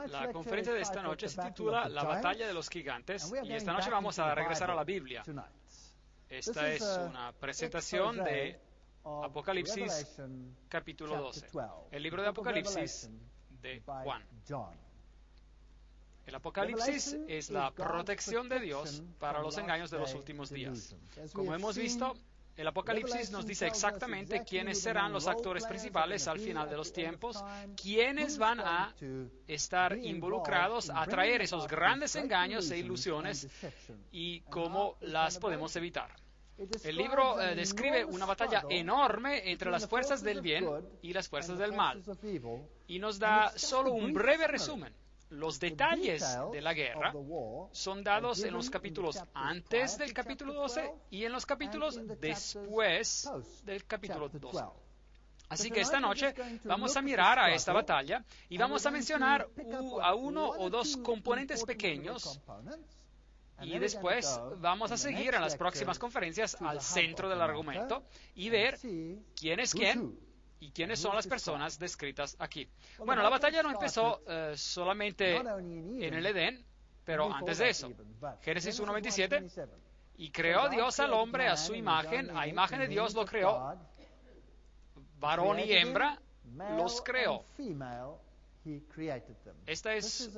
La conferencia de esta noche se titula La batalla de los gigantes y esta noche vamos a regresar a la Biblia. Esta es una presentación de Apocalipsis capítulo 12, el libro de Apocalipsis de Juan. El Apocalipsis es la protección de Dios para los engaños de los últimos días. Como hemos visto, el Apocalipsis nos dice exactamente quiénes serán los actores principales al final de los tiempos, quiénes van a estar involucrados a traer esos grandes engaños e ilusiones y cómo las podemos evitar. El libro describe una batalla enorme entre las fuerzas del bien y las fuerzas del mal y nos da solo un breve resumen. Los detalles de la guerra son dados en los capítulos antes del capítulo 12 y en los capítulos después del capítulo 12. Así que esta noche vamos a mirar a esta batalla y vamos a mencionar a uno o dos componentes pequeños y después vamos a seguir en las próximas conferencias al centro del argumento y ver quién es quién y quiénes son las personas descritas aquí. Bueno, la batalla no empezó solamente en el Edén, pero antes de eso. Génesis 1:27, y creó Dios al hombre a su imagen, a imagen de Dios lo creó, varón y hembra los creó. Esta es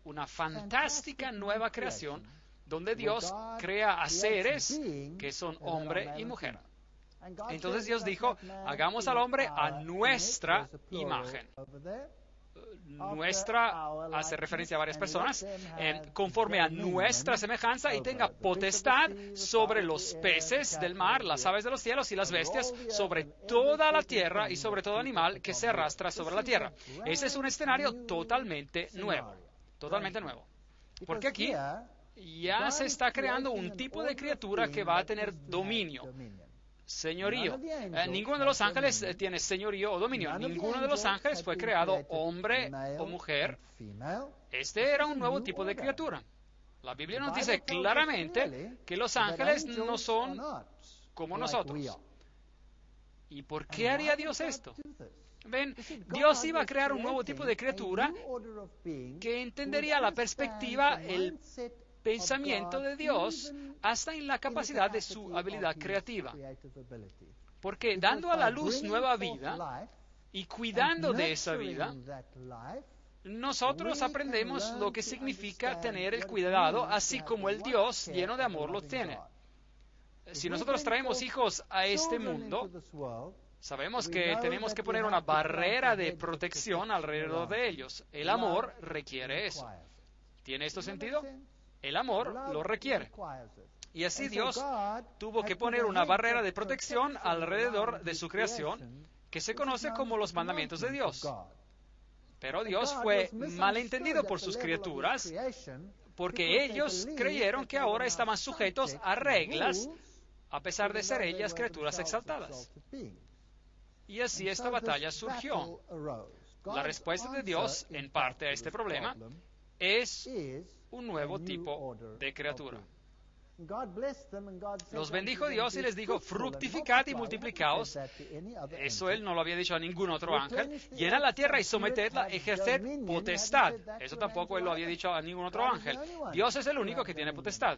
una fantástica nueva creación donde Dios crea a seres que son hombre y mujer. Entonces Dios dijo, hagamos al hombre a nuestra imagen. Nuestra hace referencia a varias personas, conforme a nuestra semejanza y tenga potestad sobre los peces del mar, las aves de los cielos y las bestias, sobre toda la tierra y sobre todo animal que se arrastra sobre la tierra. Ese es un escenario totalmente nuevo, porque aquí ya se está creando un tipo de criatura que va a tener dominio. Señorío. Ninguno de los ángeles tiene señorío o dominio. Ninguno de los ángeles fue creado hombre o mujer. Este era un nuevo tipo de criatura. La Biblia nos dice claramente que los ángeles no son como nosotros. ¿Y por qué haría Dios esto? Ven, Dios iba a crear un nuevo tipo de criatura que entendería la perspectiva, el pensamiento de Dios hasta en la capacidad de su habilidad creativa. Porque dando a la luz nueva vida y cuidando de esa vida, nosotros aprendemos lo que significa tener el cuidado, así como el Dios lleno de amor lo tiene. Si nosotros traemos hijos a este mundo, sabemos que tenemos que poner una barrera de protección alrededor de ellos. El amor requiere eso. ¿Tiene esto sentido? El amor lo requiere. Y así Dios tuvo que poner una barrera de protección alrededor de su creación, que se conoce como los mandamientos de Dios. Pero Dios fue malentendido por sus criaturas, porque ellos creyeron que ahora estaban sujetos a reglas, a pesar de ser ellas criaturas exaltadas. Y así esta batalla surgió. La respuesta de Dios, en parte a este problema, es un nuevo tipo de criatura. Los bendijo Dios y les dijo, fructificad y multiplicaos. Eso Él no lo había dicho a ningún otro ángel. Llenad la tierra y sometedla, ejerced potestad. Eso tampoco Él lo había dicho a ningún otro ángel. Dios es el único que tiene potestad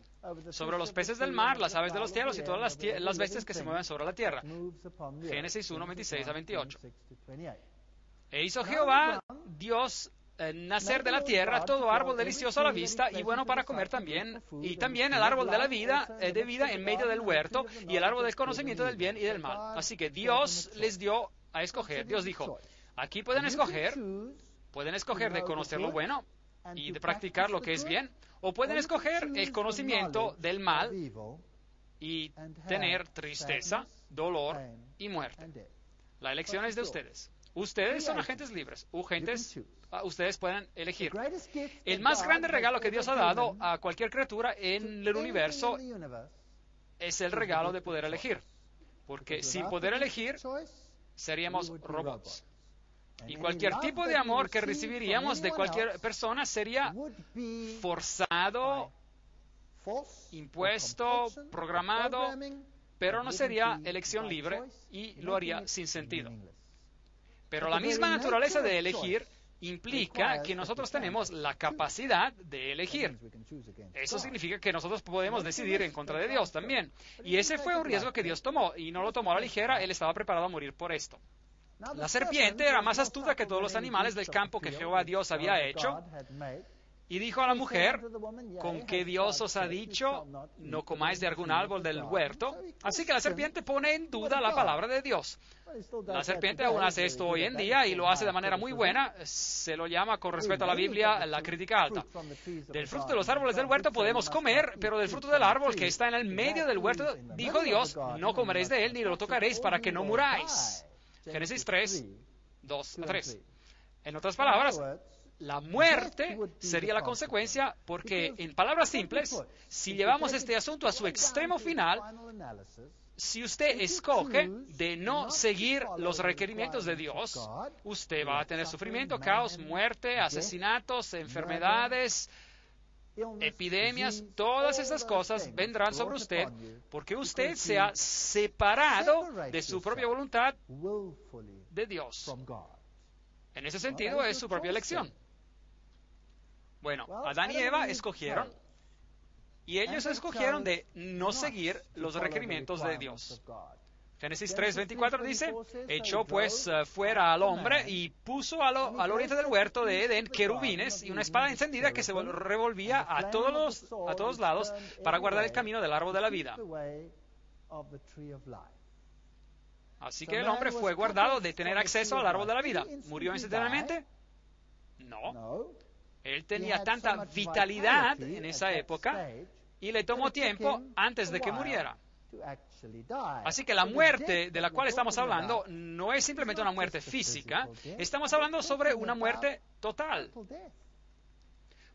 sobre los peces del mar, las aves de los cielos y todas las bestias que se mueven sobre la tierra. Génesis 1, 26 a 28. E hizo Jehová Dios nacer de la tierra todo árbol delicioso a la vista y bueno para comer también, y también el árbol de la vida, en medio del huerto, y el árbol del conocimiento del bien y del mal. Así que Dios les dio a escoger. Dios dijo, aquí pueden escoger de conocer lo bueno y de practicar lo que es bien, o pueden escoger el conocimiento del mal y tener tristeza, dolor y muerte. La elección es de ustedes. Ustedes son agentes libres. Ustedes pueden elegir. El más grande regalo que Dios ha dado a cualquier criatura en el universo es el regalo de poder elegir. Porque sin poder elegir, seríamos robots. Y cualquier tipo de amor que recibiríamos de cualquier persona sería forzado, impuesto, programado, pero no sería elección libre y lo haría sin sentido. Pero la misma naturaleza de elegir implica que nosotros tenemos la capacidad de elegir. Eso significa que nosotros podemos decidir en contra de Dios también. Y ese fue un riesgo que Dios tomó, y no lo tomó a la ligera. Él estaba preparado a morir por esto. La serpiente era más astuta que todos los animales del campo que Jehová Dios había hecho, y dijo a la mujer, ¿con qué Dios os ha dicho, no comáis de algún árbol del huerto? Así que la serpiente pone en duda la palabra de Dios. La serpiente aún hace esto hoy en día y lo hace de manera muy buena. Se lo llama, con respecto a la Biblia, la crítica alta. Del fruto de los árboles del huerto podemos comer, pero del fruto del árbol que está en el medio del huerto, dijo Dios, no comeréis de él ni lo tocaréis para que no muráis. Génesis 3, 2 a 3. En otras palabras, la muerte sería la consecuencia porque, en palabras simples, si llevamos este asunto a su extremo final, si usted escoge de no seguir los requerimientos de Dios, usted va a tener sufrimiento, caos, muerte, asesinatos, enfermedades, epidemias, todas esas cosas vendrán sobre usted porque usted se ha separado de su propia voluntad de Dios. En ese sentido, es su propia elección. Bueno, Adán y Eva escogieron, y ellos escogieron de no seguir los requerimientos de Dios. Génesis 3:24 dice, echó pues fuera al hombre y puso al oriente del huerto de Edén querubines y una espada encendida que se revolvía a todos lados para guardar el camino del árbol de la vida. Así que el hombre fue guardado de tener acceso al árbol de la vida. ¿Murió instantáneamente? No. Él tenía tanta vitalidad en esa época y le tomó tiempo antes de que muriera. Así que la muerte de la cual estamos hablando no es simplemente una muerte física, estamos hablando sobre una muerte total.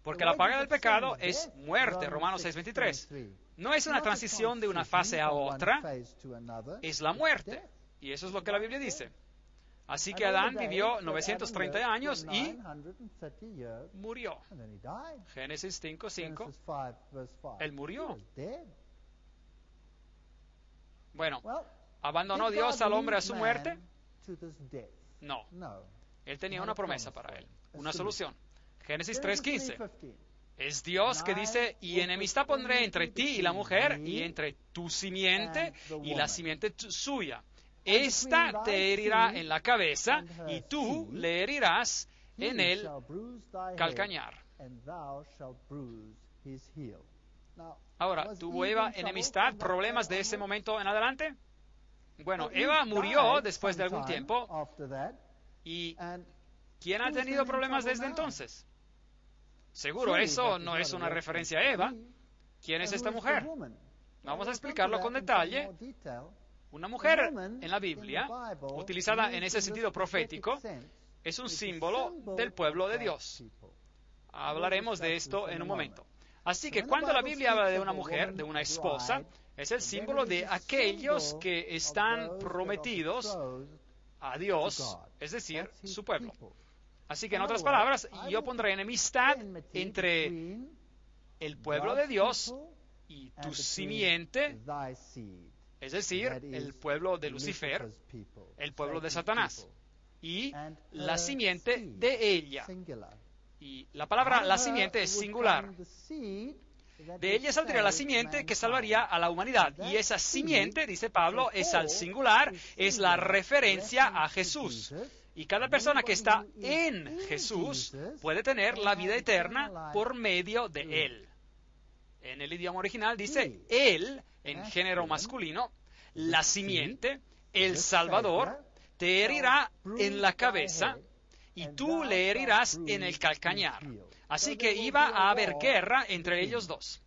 Porque la paga del pecado es muerte, Romanos 6:23. No es una transición de una fase a otra, es la muerte. Y eso es lo que la Biblia dice. Así que Adán vivió 930 años y murió. Génesis 5:5. Él murió. Bueno, ¿abandonó Dios al hombre a su muerte? No. Él tenía una promesa para él, una solución. Génesis 3:15. Es Dios que dice, y enemistad pondré entre ti y la mujer, y entre tu simiente y la simiente suya. Esta te herirá en la cabeza, y tú le herirás en el calcañar. Ahora, ¿tuvo Eva enemistad, problemas de ese momento en adelante? Bueno, Eva murió después de algún tiempo. ¿Y quién ha tenido problemas desde entonces? Seguro, eso no es una referencia a Eva. ¿Quién es esta mujer? Vamos a explicarlo con detalle. Una mujer en la Biblia, utilizada en ese sentido profético, es un símbolo del pueblo de Dios. Hablaremos de esto en un momento. Así que cuando la Biblia habla de una mujer, de una esposa, es el símbolo de aquellos que están prometidos a Dios, es decir, su pueblo. Así que en otras palabras, yo pondré enemistad entre el pueblo de Dios y tu simiente, es decir, el pueblo de Lucifer, el pueblo de Satanás, y la simiente de ella. Y la palabra la simiente es singular. De ella saldría la simiente que salvaría a la humanidad. Y esa simiente, dice Pablo, es al singular, es la referencia a Jesús. Y cada persona que está en Jesús puede tener la vida eterna por medio de Él. En el idioma original dice Él, en género masculino, la simiente, el Salvador, te herirá en la cabeza y tú le herirás en el calcañar. Así que iba a haber guerra entre ellos dos.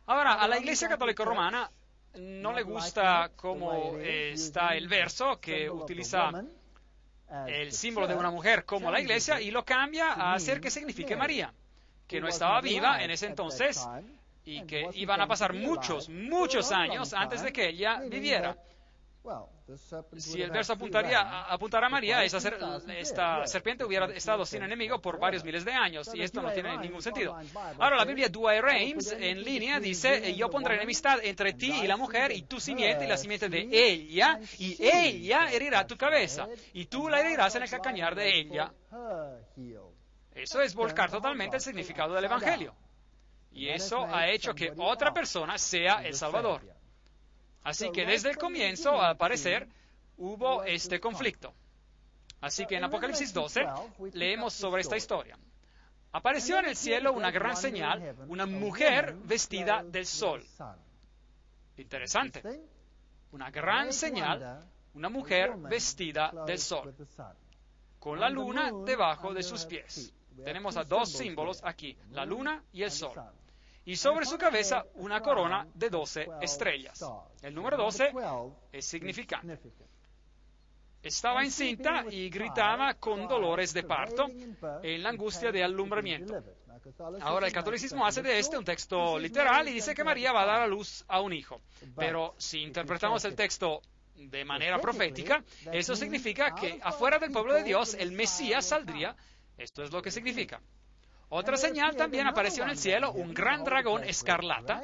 Ahora, a la Iglesia Católica Romana no le gusta cómo está el verso que utiliza el símbolo de una mujer como la Iglesia y lo cambia a hacer que signifique María, que no estaba viva en ese entonces y que iban a pasar muchos años antes de que ella viviera. Si el verso apuntara a María, esta serpiente hubiera estado sin enemigo por varios miles de años, y esto no tiene ningún sentido. Ahora, la Biblia Douay Rheims, en línea, dice, yo pondré enemistad entre ti y la mujer, y tu simiente y la simiente de ella, y ella herirá tu cabeza, y tú la herirás en el calcañar de ella. Eso es volcar totalmente el significado del Evangelio. Y eso ha hecho que otra persona sea el Salvador. Así que desde el comienzo, al parecer, hubo este conflicto. Así que en Apocalipsis 12 leemos sobre esta historia. Apareció en el cielo una gran señal, una mujer vestida del sol. Interesante. Una gran señal, una mujer vestida del sol, con la luna debajo de sus pies. Tenemos a dos símbolos aquí, la luna y el sol. Y sobre su cabeza una corona de 12 estrellas. El número 12 es significante. Estaba encinta y gritaba con dolores de parto en la angustia de alumbramiento. Ahora el catolicismo hace de este un texto literal y dice que María va a dar a luz a un hijo. Pero si interpretamos el texto de manera profética, eso significa que afuera del pueblo de Dios el Mesías saldría. Esto es lo que significa. Otra señal también apareció en el cielo, un gran dragón escarlata,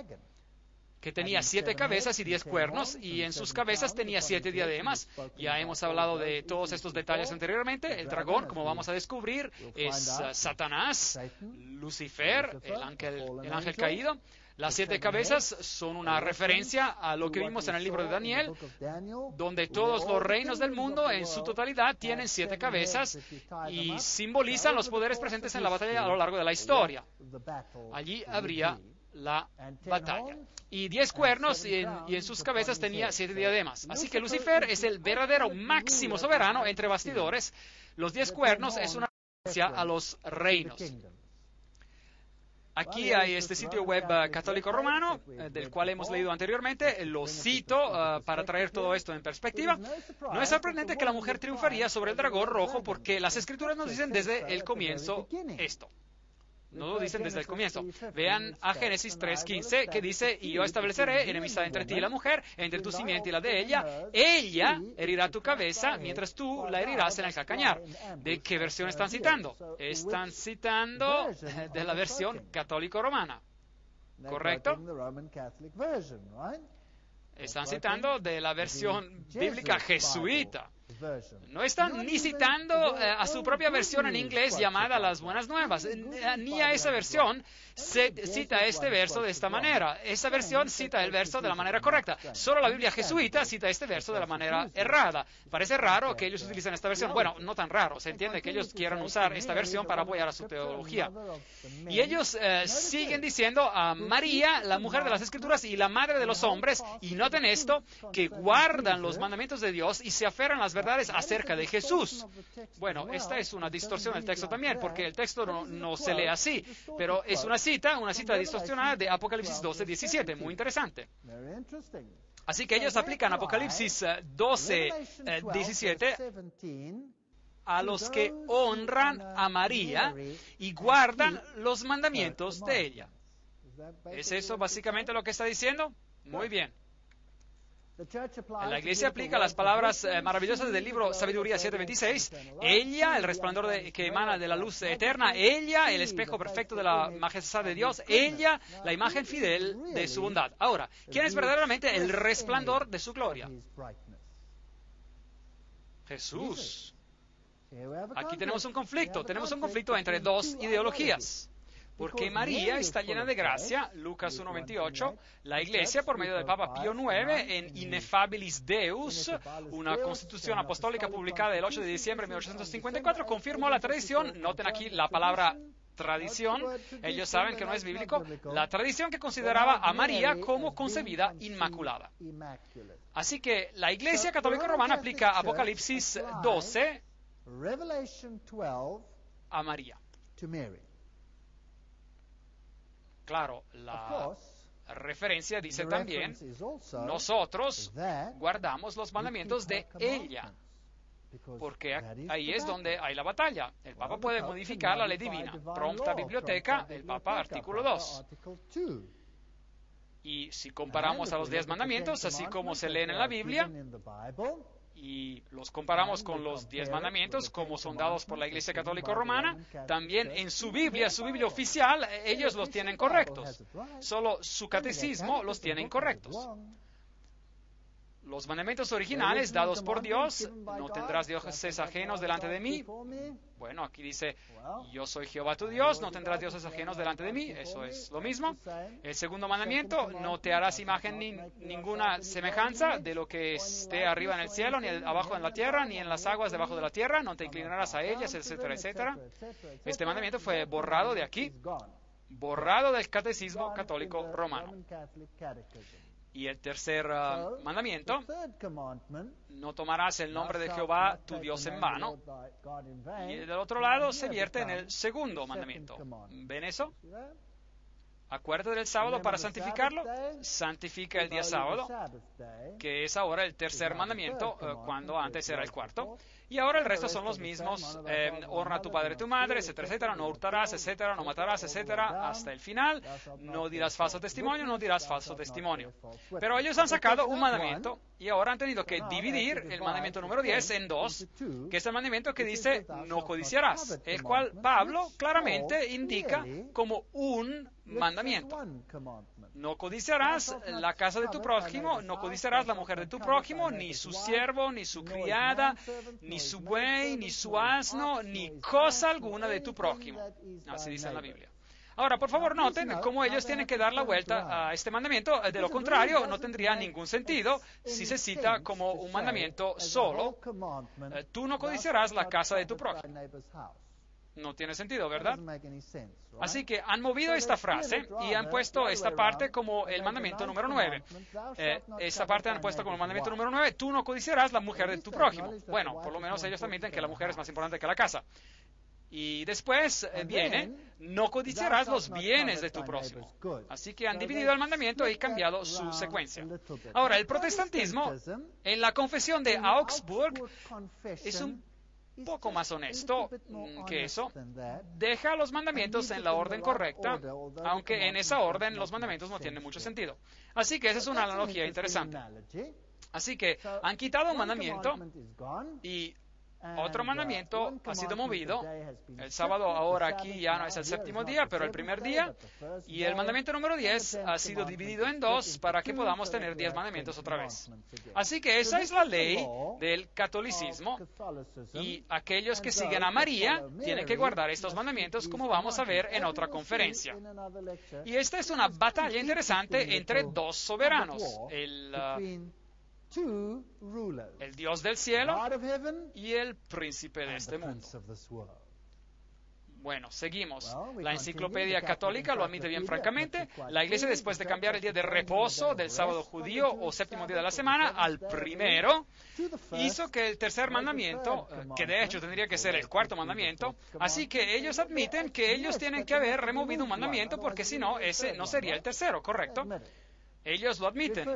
que tenía 7 cabezas y 10 cuernos, y en sus cabezas tenía 7 diademas. Ya hemos hablado de todos estos detalles anteriormente. El dragón, como vamos a descubrir, es Satanás, Lucifer, el ángel caído. Las 7 cabezas son una referencia a lo que vimos en el libro de Daniel, donde todos los reinos del mundo en su totalidad tienen 7 cabezas y simbolizan los poderes presentes en la batalla a lo largo de la historia. Allí habría la batalla. Y 10 cuernos y en sus cabezas tenía 7 diademas. Así que Lucifer es el verdadero máximo soberano entre bastidores. Los 10 cuernos es una referencia a los reinos. Aquí hay este sitio web católico romano, del cual hemos leído anteriormente. Lo cito para traer todo esto en perspectiva. No es sorprendente que la mujer triunfaría sobre el dragón rojo porque las Escrituras nos dicen desde el comienzo esto. No lo dicen desde el comienzo. Vean a Génesis 3:15, que dice, y yo estableceré enemistad entre ti y la mujer, entre tu simiente y la de ella. Ella herirá tu cabeza, mientras tú la herirás en el calcañar. ¿De qué versión están citando? Están citando de la versión católico-romana. ¿Correcto? Están citando de la versión bíblica jesuita. No están ni citando a su propia versión en inglés llamada Las Buenas Nuevas, ni a esa versión se cita este verso de esta manera. Esa versión cita el verso de la manera correcta. Solo la Biblia jesuita cita este verso de la manera errada. Parece raro que ellos utilicen esta versión. Bueno, no tan raro. Se entiende que ellos quieran usar esta versión para apoyar a su teología. Y ellos siguen diciendo a María, la mujer de las Escrituras y la madre de los hombres, y noten esto, que guardan los mandamientos de Dios y se aferran a las verdades acerca de Jesús. Bueno, esta es una distorsión del texto también, porque el texto no se lee así, pero es una cita distorsionada de Apocalipsis 12:17, muy interesante. Así que ellos aplican Apocalipsis 12:17 a los que honran a María y guardan los mandamientos de ella. ¿Es eso básicamente lo que está diciendo? Muy bien. La Iglesia aplica las palabras maravillosas del libro Sabiduría 7:26. Ella, el resplandor que emana de la luz eterna. Ella, el espejo perfecto de la majestad de Dios. Ella, la imagen fidel de su bondad. Ahora, ¿quién es verdaderamente el resplandor de su gloria? Jesús. Aquí tenemos un conflicto entre dos ideologías. Porque María está llena de gracia, Lucas 1:28, la Iglesia, por medio del Papa Pío IX, en Ineffabilis Deus, una constitución apostólica publicada el 8 de diciembre de 1854, confirmó la tradición, noten aquí la palabra tradición, ellos saben que no es bíblico, la tradición que consideraba a María como concebida inmaculada. Así que la Iglesia Católica Romana aplica Apocalipsis 12 a María. Claro, la referencia dice también, nosotros guardamos los mandamientos de ella, porque ahí es donde hay la batalla. El Papa puede modificar la ley divina. Prompta biblioteca, el Papa, artículo 2. Y si comparamos a los 10 mandamientos, así como se leen en la Biblia, y los comparamos con los 10 mandamientos como son dados por la Iglesia Católica Romana, también en su Biblia oficial, ellos los tienen correctos. Solo su catecismo los tiene incorrectos. Los mandamientos originales dados por Dios, no tendrás dioses ajenos delante de mí. Bueno, aquí dice, yo soy Jehová tu Dios, no tendrás dioses ajenos delante de mí. Eso es lo mismo. El segundo mandamiento, no te harás imagen ni ninguna semejanza de lo que esté arriba en el cielo, ni abajo en la tierra, ni en las aguas debajo de la tierra, no te inclinarás a ellas, etcétera, etcétera. Este mandamiento fue borrado de aquí, borrado del catecismo católico romano. Y el tercer mandamiento, no tomarás el nombre de Jehová tu Dios en vano. Y del otro lado se vierte en el segundo mandamiento. ¿Ven eso? Acuérdate del sábado para santificarlo. Santifica el día sábado, que es ahora el tercer mandamiento, cuando antes era el cuarto. Y ahora el resto son los mismos. Honra a tu padre y tu madre, etcétera, etcétera. No hurtarás, etcétera. No matarás, etcétera. Hasta el final. No dirás falso testimonio, no dirás falso testimonio. Pero ellos han sacado un mandamiento y ahora han tenido que dividir el mandamiento número 10 en dos, que es el mandamiento que dice no codiciarás, el cual Pablo claramente indica como un mandamiento. No codiciarás la casa de tu prójimo, no codiciarás la mujer de tu prójimo, ni su siervo, ni su criada, ni su buey, ni su asno, ni cosa alguna de tu prójimo. Así dice en la Biblia. Ahora, por favor, noten cómo ellos tienen que dar la vuelta a este mandamiento. De lo contrario, no tendría ningún sentido si se cita como un mandamiento solo. Tú no codiciarás la casa de tu prójimo. No tiene sentido, ¿verdad? Así que han movido esta frase y han puesto esta parte como el mandamiento número 9. Esta parte han puesto como el mandamiento número 9. Tú no codiciarás la mujer de tu prójimo. Bueno, por lo menos ellos admiten que la mujer es más importante que la casa. Y después viene, no codiciarás los bienes de tu prójimo. Así que han dividido el mandamiento y cambiado su secuencia. Ahora, el protestantismo, en la confesión de Augsburg, es un poco más honesto que eso. Deja los mandamientos en la orden correcta, aunque en esa orden los mandamientos no tienen mucho sentido. Así que esa es una analogía interesante. Así que han quitado un mandamiento y otro mandamiento ha sido movido. El sábado ahora aquí ya no es el séptimo día, pero el primer día. Y el mandamiento número 10 ha sido dividido en dos para que podamos tener 10 mandamientos otra vez. Así que esa es la ley del catolicismo. Y aquellos que siguen a María tienen que guardar estos mandamientos, como vamos a ver en otra conferencia. Y esta es una batalla interesante entre dos soberanos. El Dios del cielo y el príncipe de este mundo. Bueno, seguimos. La enciclopedia católica lo admite bien francamente. La Iglesia, después de cambiar el día de reposo del sábado judío o séptimo día de la semana al primero, hizo que el tercer mandamiento, que de hecho tendría que ser el cuarto mandamiento, así que ellos admiten que ellos tienen que haber removido un mandamiento porque si no, ese no sería el tercero, ¿correcto? Ellos lo admiten.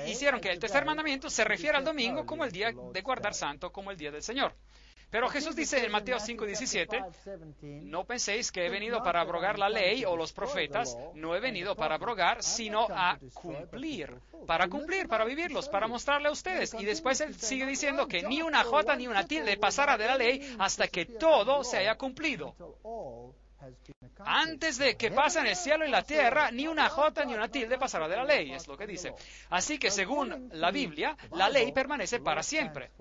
Hicieron que el tercer mandamiento se refiere al domingo como el día de guardar santo, como el día del Señor. Pero Jesús dice en Mateo 5:17, no penséis que he venido para abrogar la ley o los profetas, no he venido para abrogar, sino a cumplir, para vivirlos, para mostrarle a ustedes. Y después él sigue diciendo que ni una jota ni una tilde pasará de la ley hasta que todo se haya cumplido. Antes de que pasen el cielo y la tierra, ni una jota ni una tilde pasará de la ley, es lo que dice. Así que según la Biblia, la ley permanece para siempre.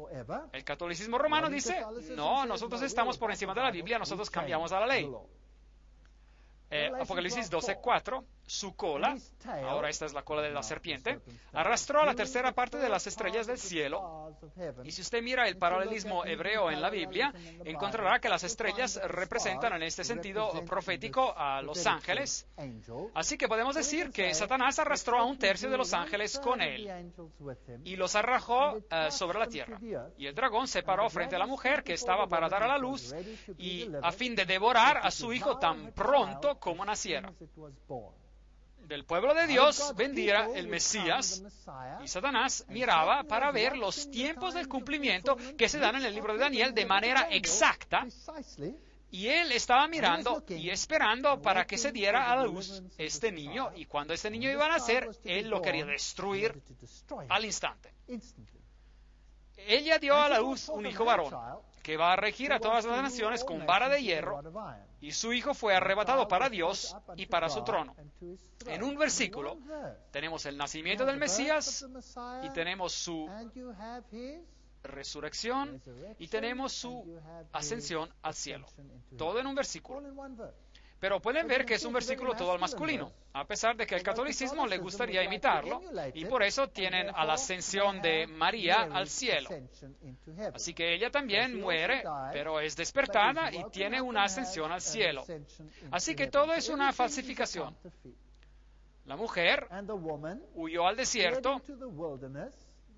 El catolicismo romano dice, no, nosotros estamos por encima de la Biblia, nosotros cambiamos a la ley. Apocalipsis 12:4, su cola, ahora esta es la cola de la serpiente, arrastró a la tercera parte de las estrellas del cielo. Y si usted mira el paralelismo hebreo en la Biblia, encontrará que las estrellas representan en este sentido profético a los ángeles. Así que podemos decir que Satanás arrastró a un tercio de los ángeles con él y los arrojó sobre la tierra. Y el dragón se paró frente a la mujer que estaba para dar a la luz y a fin de devorar a su hijo tan pronto como naciera. Del pueblo de Dios vendría el Mesías y Satanás miraba para ver los tiempos del cumplimiento que se dan en el libro de Daniel de manera exacta, y él estaba mirando y esperando para que se diera a la luz este niño, y cuando este niño iba a nacer, él lo quería destruir al instante. Ella dio a la luz un hijo varón que va a regir a todas las naciones con vara de hierro, y su hijo fue arrebatado para Dios y para su trono. En un versículo tenemos el nacimiento del Mesías y tenemos su resurrección y tenemos su ascensión al cielo. Todo en un versículo. Pero pueden ver que es un versículo todo al masculino, a pesar de que el catolicismo le gustaría imitarlo, y por eso tienen a la ascensión de María al cielo. Así que ella también muere, pero es despertada y tiene una ascensión al cielo. Así que todo es una falsificación. La mujer huyó al desierto,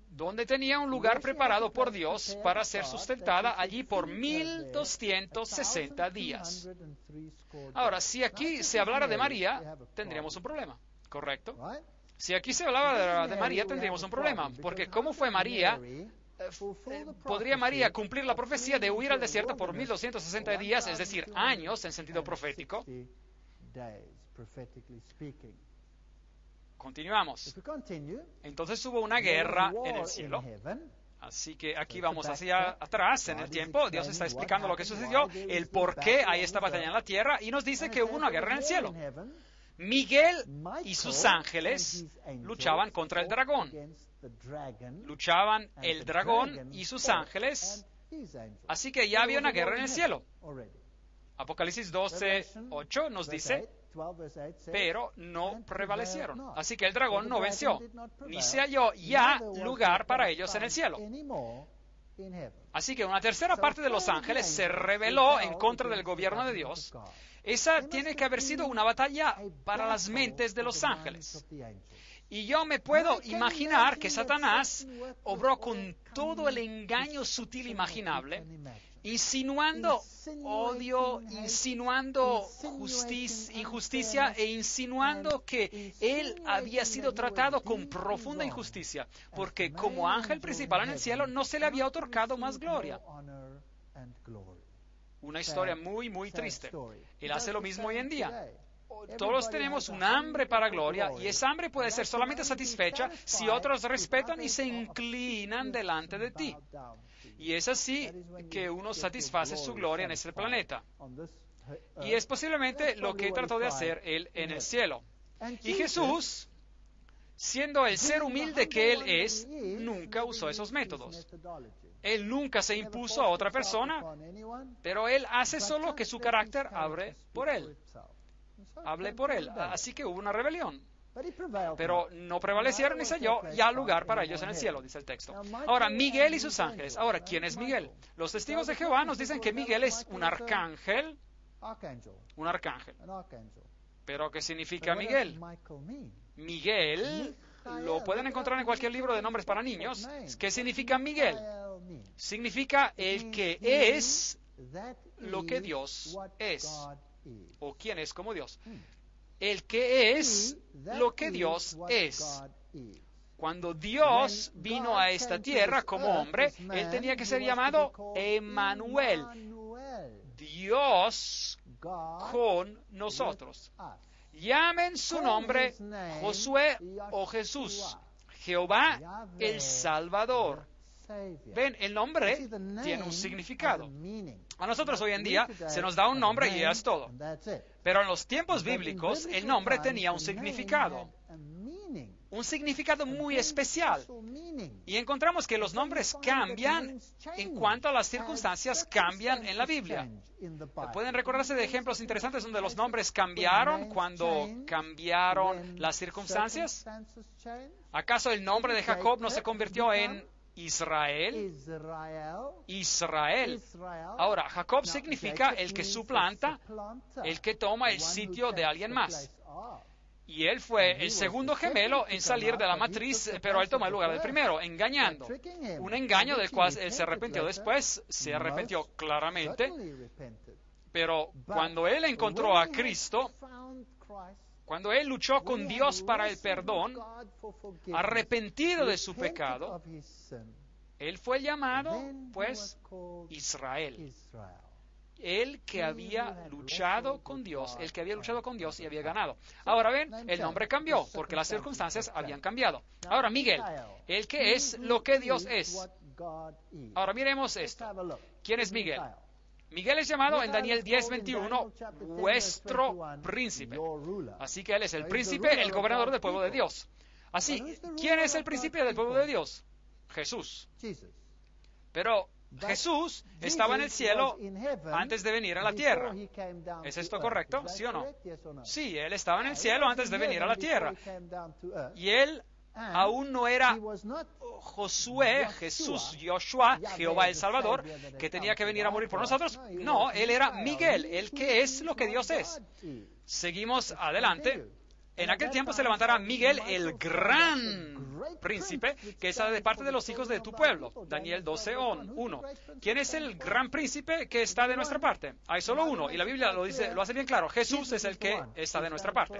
donde tenía un lugar preparado por Dios para ser sustentada allí por 1260 días. Ahora, si aquí se hablara de María, tendríamos un problema, ¿correcto? Si aquí se hablaba de María, tendríamos un problema, porque ¿cómo fue María? ¿Podría María cumplir la profecía de huir al desierto por 1260 días, es decir, años en sentido profético? Continuamos. Entonces hubo una guerra en el cielo. Así que aquí vamos hacia atrás en el tiempo. Dios está explicando lo que sucedió, el por qué hay esta batalla en la tierra, y nos dice que hubo una guerra en el cielo. Miguel y sus ángeles luchaban contra el dragón. Luchaban el dragón y sus ángeles. Así que ya había una guerra en el cielo. Apocalipsis 12:8 nos dice, pero no prevalecieron. Así que el dragón no venció, ni se halló ya lugar para ellos en el cielo. Así que una tercera parte de los ángeles se rebeló en contra del gobierno de Dios. Esa tiene que haber sido una batalla para las mentes de los ángeles. Y yo me puedo imaginar que Satanás obró con todo el engaño sutil imaginable, insinuando odio, insinuando injusticia e insinuando que él había sido tratado con profunda injusticia, porque como ángel principal en el cielo no se le había otorgado más gloria. Una historia muy, muy triste. Él hace lo mismo hoy en día. Todos tenemos un hambre para gloria, y esa hambre puede ser solamente satisfecha si otros respetan y se inclinan delante de ti. Y es así que uno satisface su gloria en este planeta. Y es posiblemente lo que trató de hacer él en el cielo. Y Jesús, siendo el ser humilde que él es, nunca usó esos métodos. Él nunca se impuso a otra persona, pero él hace solo que su carácter hable por él. Así que hubo una rebelión. Pero no prevalecieron ni se halló ya lugar para ellos en el cielo, dice el texto. Ahora, Miguel y sus ángeles. Ahora, ¿quién es Miguel? Los testigos de Jehová nos dicen que Miguel es un arcángel. Un arcángel. ¿Pero qué significa Miguel? Miguel lo pueden encontrar en cualquier libro de nombres para niños. ¿Qué significa Miguel? Significa el que es lo que Dios es, o quien es como Dios. el que es lo que Dios es. Cuando Dios vino a esta tierra como hombre, Él tenía que ser llamado Emmanuel, Dios con nosotros. Llamen su nombre Josué o Jesús, Jehová el Salvador. Ven, el nombre tiene un significado. A nosotros hoy en día se nos da un nombre y ya es todo. Pero en los tiempos bíblicos el nombre tenía un significado muy especial. Y encontramos que los nombres cambian en cuanto a las circunstancias cambian en la Biblia. ¿Pueden recordarse de ejemplos interesantes donde los nombres cambiaron cuando cambiaron las circunstancias? ¿Acaso el nombre de Jacob no se convirtió en Israel? Israel. Ahora, Jacob significa el que suplanta, el que toma el sitio de alguien más. Y él fue el segundo gemelo en salir de la matriz, pero él tomó el lugar del primero, engañando. Un engaño del cual él se arrepintió después, se arrepintió claramente. Pero cuando él encontró a Cristo, cuando él luchó con Dios para el perdón, arrepentido de su pecado, él fue llamado, pues, Israel. El que había luchado con Dios, y había ganado. Ahora ven, el nombre cambió porque las circunstancias habían cambiado. Ahora, Miguel, el que es lo que Dios es. Ahora miremos esto. ¿Quién es Miguel? Miguel es llamado en Daniel 10:21 vuestro príncipe. Así que él es el príncipe, el gobernador del pueblo de Dios. Así, ¿quién es el príncipe del pueblo de Dios? Jesús. Pero Jesús estaba en el cielo antes de venir a la tierra. ¿Es esto correcto? ¿Sí o no? Sí, Él estaba en el cielo antes de venir a la tierra. Y Él aún no era Josué, Jesús, Joshua, Jehová el Salvador, que tenía que venir a morir por nosotros. No, Él era Miguel, el que es lo que Dios es. Seguimos adelante. En aquel tiempo se levantará Miguel, el gran príncipe, que es de parte de los hijos de tu pueblo. Daniel 12:1. ¿Quién es el gran príncipe que está de nuestra parte? Hay solo uno, y la Biblia lo hace bien claro. Jesús es el que está de nuestra parte.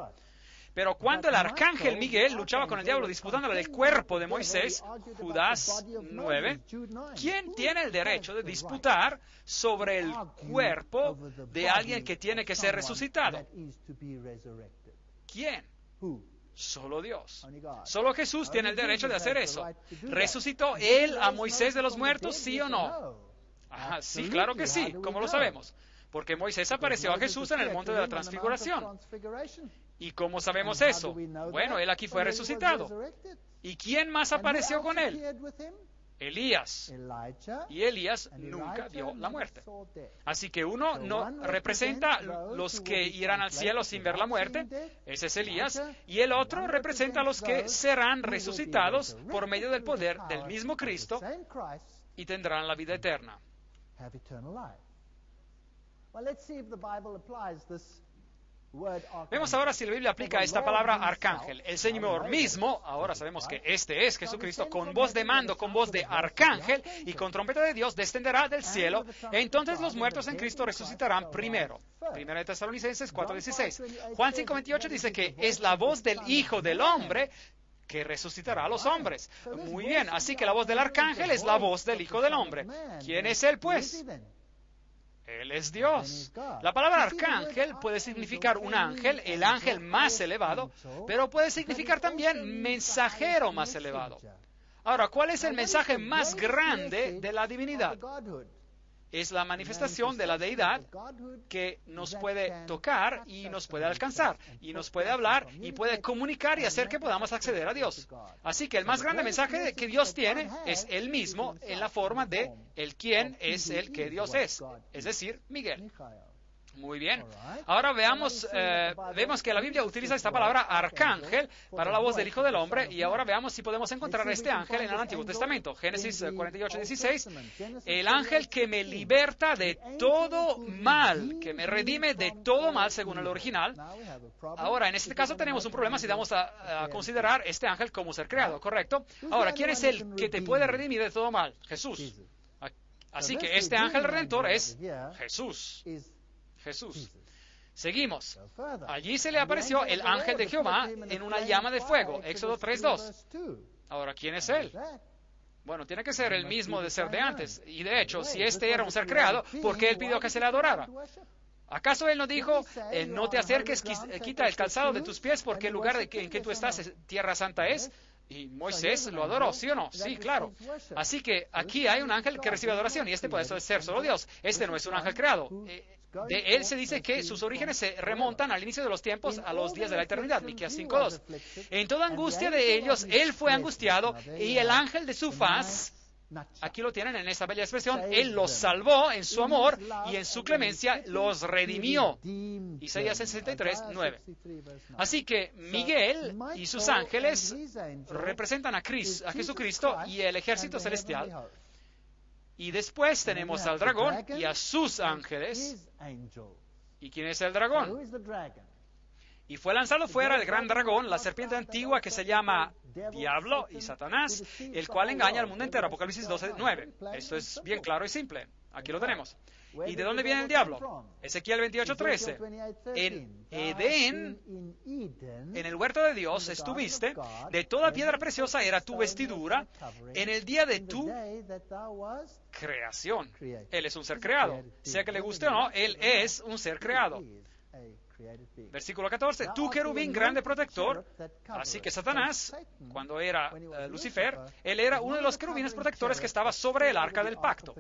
Pero cuando el arcángel Miguel luchaba con el diablo disputándole el cuerpo de Moisés, Judas 9, ¿quién tiene el derecho de disputar sobre el cuerpo de alguien que tiene que ser resucitado? ¿Quién? Solo Dios. Solo Jesús tiene el derecho de hacer eso. ¿Resucitó Él a Moisés de los muertos, sí o no? Sí, claro que sí. ¿Cómo lo sabemos? Porque Moisés apareció a Jesús en el monte de la transfiguración. ¿Y cómo sabemos eso? Bueno, Él aquí fue resucitado. ¿Y quién más apareció con Él? Elías. Y Elías nunca vio la muerte. Así que uno no representa los que irán al cielo sin ver la muerte, ese es Elías, y el otro representa a los que serán resucitados por medio del poder del mismo Cristo y tendrán la vida eterna. Vemos ahora si la Biblia aplica esta palabra arcángel. El Señor mismo, ahora sabemos que este es Jesucristo, con voz de mando, con voz de arcángel y con trompeta de Dios descenderá del cielo. Entonces los muertos en Cristo resucitarán primero. Primera de Tesalonicenses 4:16. Juan 5:28 dice que es la voz del Hijo del Hombre que resucitará a los hombres. Muy bien, así que la voz del arcángel es la voz del Hijo del Hombre. ¿Quién es Él, pues? Él es Dios. La palabra arcángel puede significar un ángel, el ángel más elevado, pero puede significar también mensajero más elevado. Ahora, ¿cuál es el mensaje más grande de la divinidad? Es la manifestación de la deidad que nos puede tocar y nos puede alcanzar, y nos puede hablar y puede comunicar y hacer que podamos acceder a Dios. Así que el más grande mensaje que Dios tiene es Él mismo en la forma de el quién es el que Dios es decir, Miguel. Muy bien. Ahora vemos que la Biblia utiliza esta palabra arcángel para la voz del Hijo del Hombre, y ahora veamos si podemos encontrar este ángel en el Antiguo Testamento. Génesis 48:16, el ángel que me liberta de todo mal, que me redime de todo mal según el original. Ahora, en este caso tenemos un problema si vamos a considerar este ángel como ser creado, ¿correcto? Ahora, ¿quién es el que te puede redimir de todo mal? Jesús. Así que este ángel redentor es Jesús. Seguimos. Allí se le apareció el ángel de Jehová en una llama de fuego. Éxodo 3:2. Ahora, ¿quién es él? Bueno, tiene que ser el mismo de ser de antes. Y de hecho, si este era un ser creado, ¿por qué él pidió que se le adorara? ¿Acaso él no dijo, no te acerques, quita el calzado de tus pies, porque el lugar en que tú estás, tierra santa es? Y Moisés lo adoró, ¿sí o no? Sí, claro. Así que aquí hay un ángel que recibe adoración, y este puede ser solo Dios. Este no es un ángel creado. De él se dice que sus orígenes se remontan al inicio de los tiempos, a los días de la eternidad, Miqueas 5:2. En toda angustia de ellos, él fue angustiado, y el ángel de su faz, aquí lo tienen en esta bella expresión, él los salvó en su amor, y en su clemencia los redimió. Isaías 63:9. Así que Miguel y sus ángeles representan a Jesucristo y el ejército celestial. Y después tenemos al dragón y a sus ángeles. ¿Y quién es el dragón? Y fue lanzado fuera el gran dragón, la serpiente antigua que se llama Diablo y Satanás, el cual engaña al mundo entero. Apocalipsis 12:9. Esto es bien claro y simple. Aquí lo tenemos. ¿Y de dónde viene el diablo? Ezequiel 28:13. En Edén, en el huerto de Dios, estuviste, de toda piedra preciosa era tu vestidura, en el día de tu creación. Él es un ser creado. Sea que le guste o no, él es un ser creado. Versículo 14, tú querubín grande protector. Así que Satanás, cuando era Lucifer, él era uno de los querubines protectores que estaba sobre el arca del pacto.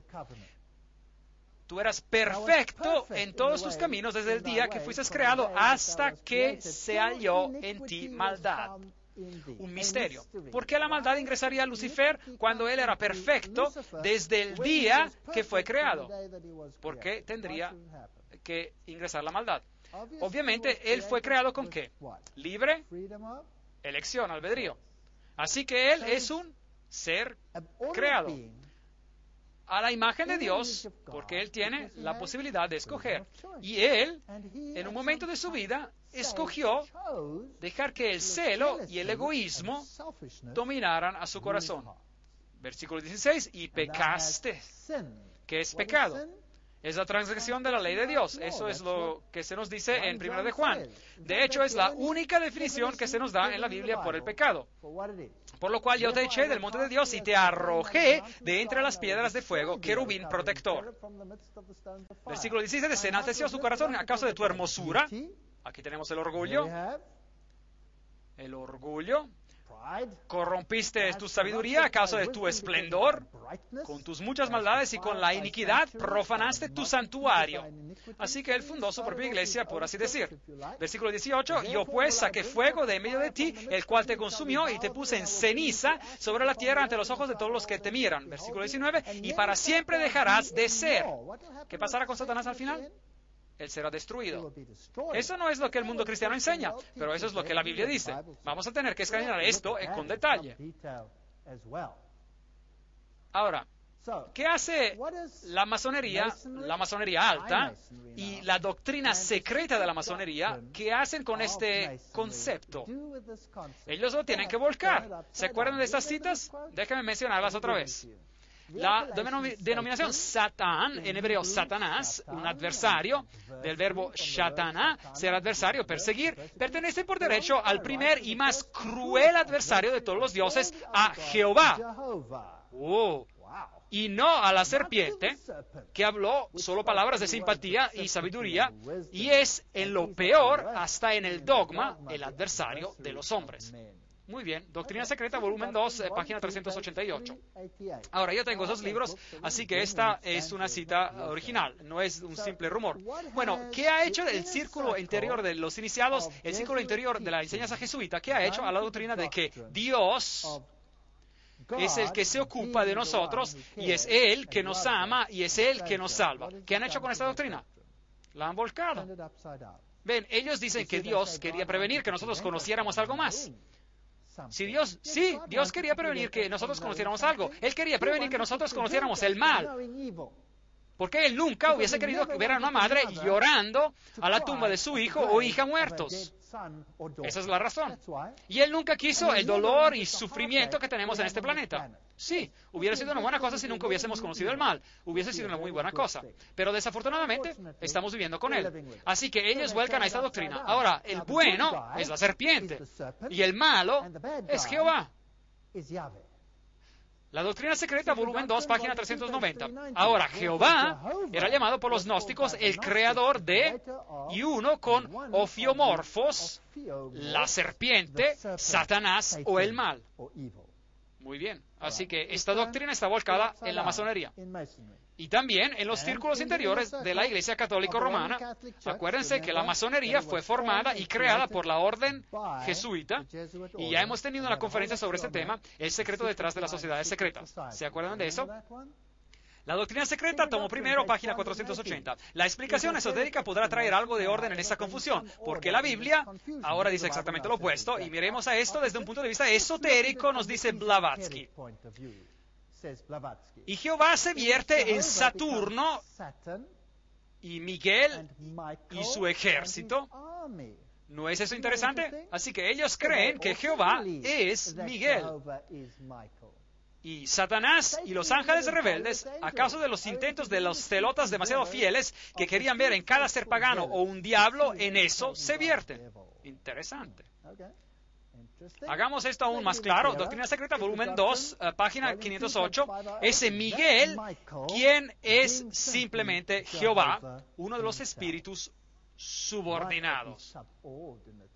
Tú eras perfecto en todos tus caminos desde el día que fuiste creado hasta que se halló en ti maldad. Un misterio. ¿Por qué la maldad ingresaría a Lucifer cuando él era perfecto desde el día que fue creado? ¿Por qué tendría que ingresar la maldad? Obviamente, él fue creado ¿con qué? Libre elección, albedrío. Así que él es un ser creado a la imagen de Dios, porque él tiene la posibilidad de escoger. Y él, en un momento de su vida, escogió dejar que el celo y el egoísmo dominaran a su corazón. Versículo 16, y pecaste. ¿Qué es pecado? Es la transgresión de la ley de Dios. Eso es lo que se nos dice en 1 de Juan. De hecho, es la única definición que se nos da en la Biblia por el pecado. Por lo cual yo te eché del monte de Dios y te arrojé de entre las piedras de fuego, querubín protector. Versículo 17, se enalteció su corazón a causa de tu hermosura. Aquí tenemos el orgullo. El orgullo. Corrompiste tu sabiduría a causa de tu esplendor. Con tus muchas maldades y con la iniquidad profanaste tu santuario. Así que él fundó su propia iglesia, por así decir. Versículo 18, yo pues saqué fuego de en medio de ti, el cual te consumió y te puse en ceniza sobre la tierra ante los ojos de todos los que te miran. Versículo 19, y para siempre dejarás de ser. ¿Qué pasará con Satanás al final? Él será destruido. Eso no es lo que el mundo cristiano enseña, pero eso es lo que la Biblia dice. Vamos a tener que escanear esto con detalle. Ahora, ¿qué hace la masonería alta y la doctrina secreta de la masonería? ¿Qué hacen con este concepto? Ellos lo tienen que volcar. ¿Se acuerdan de estas citas? Déjenme mencionarlas otra vez. La denominación Satán, en hebreo Satanás, un adversario, del verbo shatana, ser adversario, perseguir, pertenece por derecho al primer y más cruel adversario de todos los dioses, a Jehová. Y no a la serpiente, que habló solo palabras de simpatía y sabiduría, y es en lo peor, hasta en el dogma, el adversario de los hombres. Muy bien, Doctrina Secreta, volumen 2, página 388. Ahora, yo tengo esos libros, así que esta es una cita original, no es un simple rumor. Bueno, ¿qué ha hecho el círculo interior de los iniciados, el círculo interior de la enseñanza jesuita? ¿Qué ha hecho a la doctrina de que Dios es el que se ocupa de nosotros y es Él que nos ama y es Él que nos salva? ¿Qué han hecho con esta doctrina? La han volcado. Ven, ellos dicen que Dios quería prevenir que nosotros conociéramos algo más. Dios quería prevenir que nosotros conociéramos algo. Él quería prevenir que nosotros conociéramos el mal. Porque él nunca hubiese querido ver a una madre llorando a la tumba de su hijo o hija muertos. Esa es la razón. Y él nunca quiso el dolor y sufrimiento que tenemos en este planeta. Sí, hubiera sido una buena cosa si nunca hubiésemos conocido el mal. Hubiese sido una muy buena cosa. Pero desafortunadamente estamos viviendo con él. Así que ellos vuelcan a esta doctrina. Ahora, el bueno es la serpiente y el malo es Jehová. La doctrina secreta, volumen 2, página 390. Ahora, Jehová era llamado por los gnósticos el creador de, y uno con ofiomorfos, la serpiente, Satanás o el mal. Muy bien. Así que esta doctrina está volcada en la masonería. Y también en los círculos interiores de la Iglesia Católica Romana. Acuérdense que la masonería fue formada y creada por la orden jesuita, y ya hemos tenido una conferencia sobre este tema, el secreto detrás de las sociedades secretas. ¿Se acuerdan de eso? La doctrina secreta, tomo primero, página 480. La explicación esotérica podrá traer algo de orden en esta confusión, porque la Biblia ahora dice exactamente lo opuesto, y miremos a esto desde un punto de vista esotérico, nos dice Blavatsky. Y Jehová se vierte en Saturno y Miguel y su ejército. ¿No es eso interesante? Así que ellos creen que Jehová es Miguel. Y Satanás y los ángeles rebeldes, a causa de los intentos de los celotas demasiado fieles que querían ver en cada ser pagano o un diablo, en eso se vierten. Interesante. Hagamos esto aún más claro. Doctrina secreta, volumen 2, página 508. Ese Miguel, quien es simplemente Jehová, uno de los espíritus subordinados,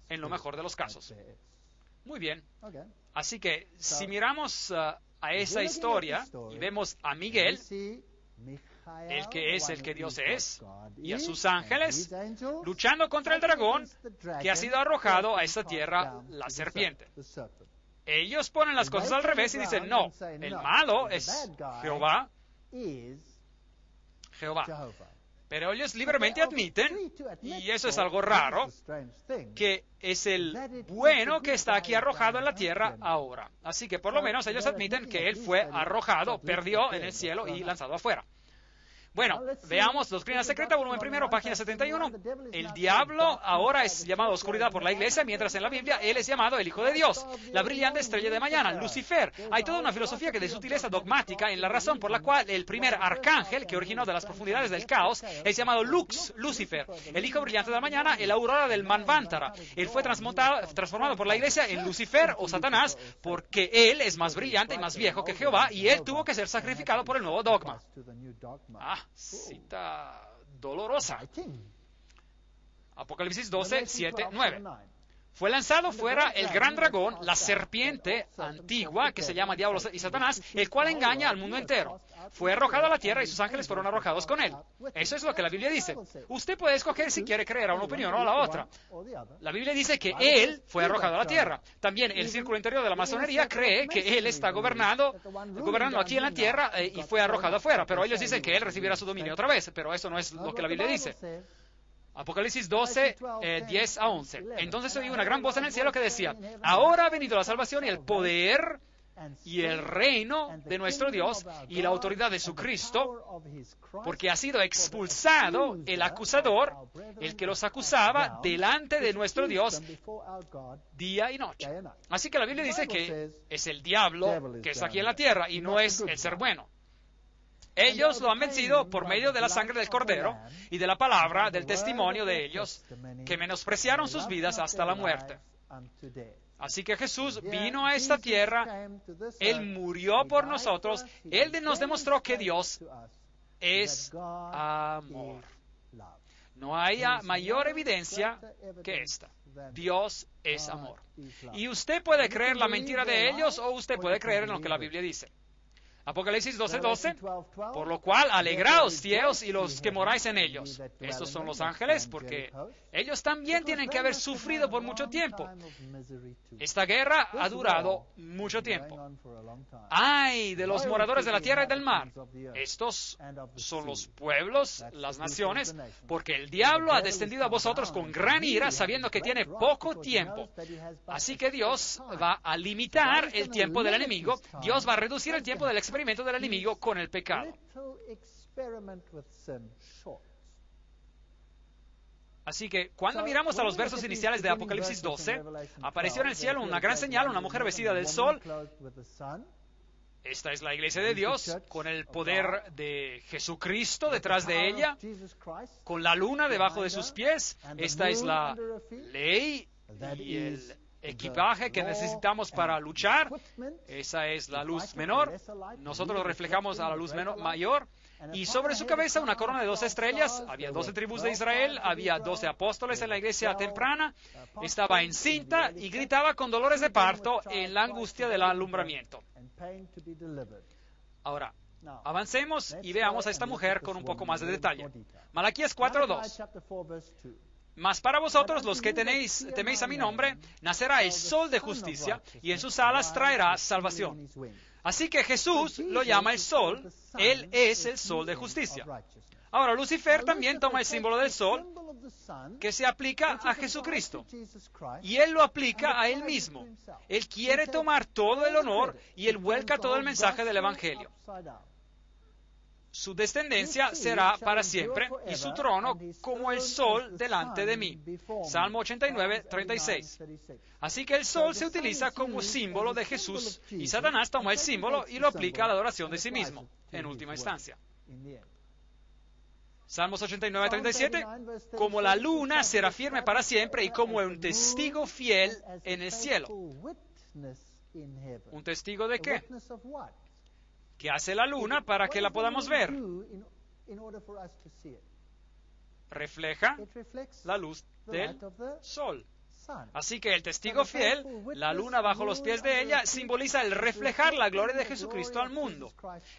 en lo mejor de los casos. Muy bien. Así que, si miramos a esa historia y vemos a Miguel, el que es el que Dios es, y a sus ángeles luchando contra el dragón que ha sido arrojado a esta tierra, la serpiente. Ellos ponen las cosas al revés y dicen, no, el malo es Jehová. Pero ellos libremente admiten, y eso es algo raro, que es el bueno que está aquí arrojado en la tierra ahora. Así que por lo menos ellos admiten que él fue arrojado, perdió en el cielo y lanzado afuera. Bueno, veamos Doctrina Secreta, volumen primero, página 71. El diablo ahora es llamado oscuridad por la iglesia, mientras en la Biblia él es llamado el Hijo de Dios, la brillante estrella de mañana, Lucifer. Hay toda una filosofía que de sutileza dogmática en la razón por la cual el primer arcángel que originó de las profundidades del caos es llamado Lucifer, el hijo brillante de la mañana, el aurora del Manvantara. Él fue transformado por la iglesia en Lucifer o Satanás porque él es más brillante y más viejo que Jehová y él tuvo que ser sacrificado por el nuevo dogma. Cita dolorosa. Apocalipsis 12, 7, 9. Fue lanzado fuera el gran dragón, la serpiente antigua, que se llama Diablo y Satanás, el cual engaña al mundo entero. Fue arrojado a la tierra y sus ángeles fueron arrojados con él. Eso es lo que la Biblia dice. Usted puede escoger si quiere creer a una opinión o a la otra. La Biblia dice que él fue arrojado a la tierra. También el círculo interior de la masonería cree que él está gobernando aquí en la tierra y fue arrojado afuera. Pero ellos dicen que él recibirá su dominio otra vez. Pero eso no es lo que la Biblia dice. Apocalipsis 12, 10 a 11. Entonces oí una gran voz en el cielo que decía, ahora ha venido la salvación y el poder y el reino de nuestro Dios y la autoridad de su Cristo, porque ha sido expulsado el acusador, el que los acusaba delante de nuestro Dios día y noche. Así que la Biblia dice que es el diablo que está aquí en la tierra y no es el ser bueno. Ellos lo han vencido por medio de la sangre del Cordero y de la palabra del testimonio de ellos, que menospreciaron sus vidas hasta la muerte. Así que Jesús vino a esta tierra, Él murió por nosotros, Él nos demostró que Dios es amor. No hay mayor evidencia que esta. Dios es amor. Y usted puede creer la mentira de ellos o usted puede creer en lo que la Biblia dice. Apocalipsis 12:12, por lo cual alegraos, cielos, y los que moráis en ellos. Estos son los ángeles, porque ellos también tienen que haber sufrido por mucho tiempo. Esta guerra ha durado mucho tiempo. ¡Ay de los moradores de la tierra y del mar! Estos son los pueblos, las naciones, porque el diablo ha descendido a vosotros con gran ira, sabiendo que tiene poco tiempo. Así que Dios va a limitar el tiempo del enemigo. Dios va a reducir el tiempo del experimento del enemigo con el pecado. Así que cuando miramos a los versos iniciales de Apocalipsis 12, apareció en el cielo una gran señal, una mujer vestida del sol. Esta es la iglesia de Dios, con el poder de Jesucristo detrás de ella, con la luna debajo de sus pies. Esta es la ley y el equipaje que necesitamos para luchar. Esa es la luz menor. Nosotros reflejamos a la luz mayor. Y sobre su cabeza una corona de 12 estrellas. Había 12 tribus de Israel, había 12 apóstoles en la iglesia temprana. Estaba encinta y gritaba con dolores de parto en la angustia del alumbramiento. Ahora, avancemos y veamos a esta mujer con un poco más de detalle. Malaquías 4:2. Mas para vosotros, los que teméis a mi nombre, nacerá el sol de justicia, y en sus alas traerá salvación. Así que Jesús lo llama el sol. Él es el sol de justicia. Ahora, Lucifer también toma el símbolo del sol, que se aplica a Jesucristo, y él lo aplica a él mismo. Él quiere tomar todo el honor y él vuelca todo el mensaje del Evangelio. Su descendencia será para siempre y su trono como el sol delante de mí. Salmo 89:36. Así que el sol se utiliza como símbolo de Jesús y Satanás toma el símbolo y lo aplica a la adoración de sí mismo, en última instancia. Salmos 89:37. Como la luna será firme para siempre y como un testigo fiel en el cielo. ¿Un testigo de qué? ¿Qué hace la luna para que la podamos ver? Refleja la luz del sol. Así que el testigo fiel, la luna bajo los pies de ella, simboliza el reflejar la gloria de Jesucristo al mundo.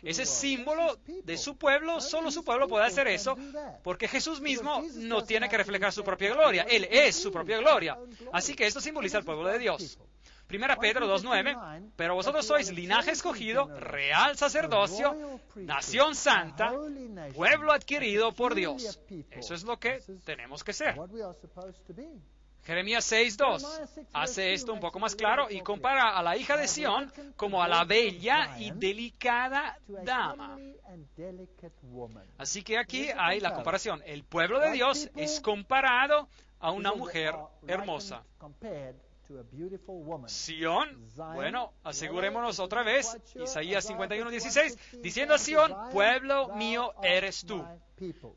Ese símbolo de su pueblo, solo su pueblo puede hacer eso, porque Jesús mismo no tiene que reflejar su propia gloria. Él es su propia gloria. Así que esto simboliza el pueblo de Dios. 1 Pedro 2:9, pero vosotros sois linaje escogido, real sacerdocio, nación santa, pueblo adquirido por Dios. Eso es lo que tenemos que ser. Jeremías 6:2 hace esto un poco más claro y compara a la hija de Sión como a la bella y delicada dama. Así que aquí hay la comparación. El pueblo de Dios es comparado a una mujer hermosa. Sión, bueno, asegurémonos otra vez, Isaías 51:16, diciendo a Sión, pueblo mío eres tú.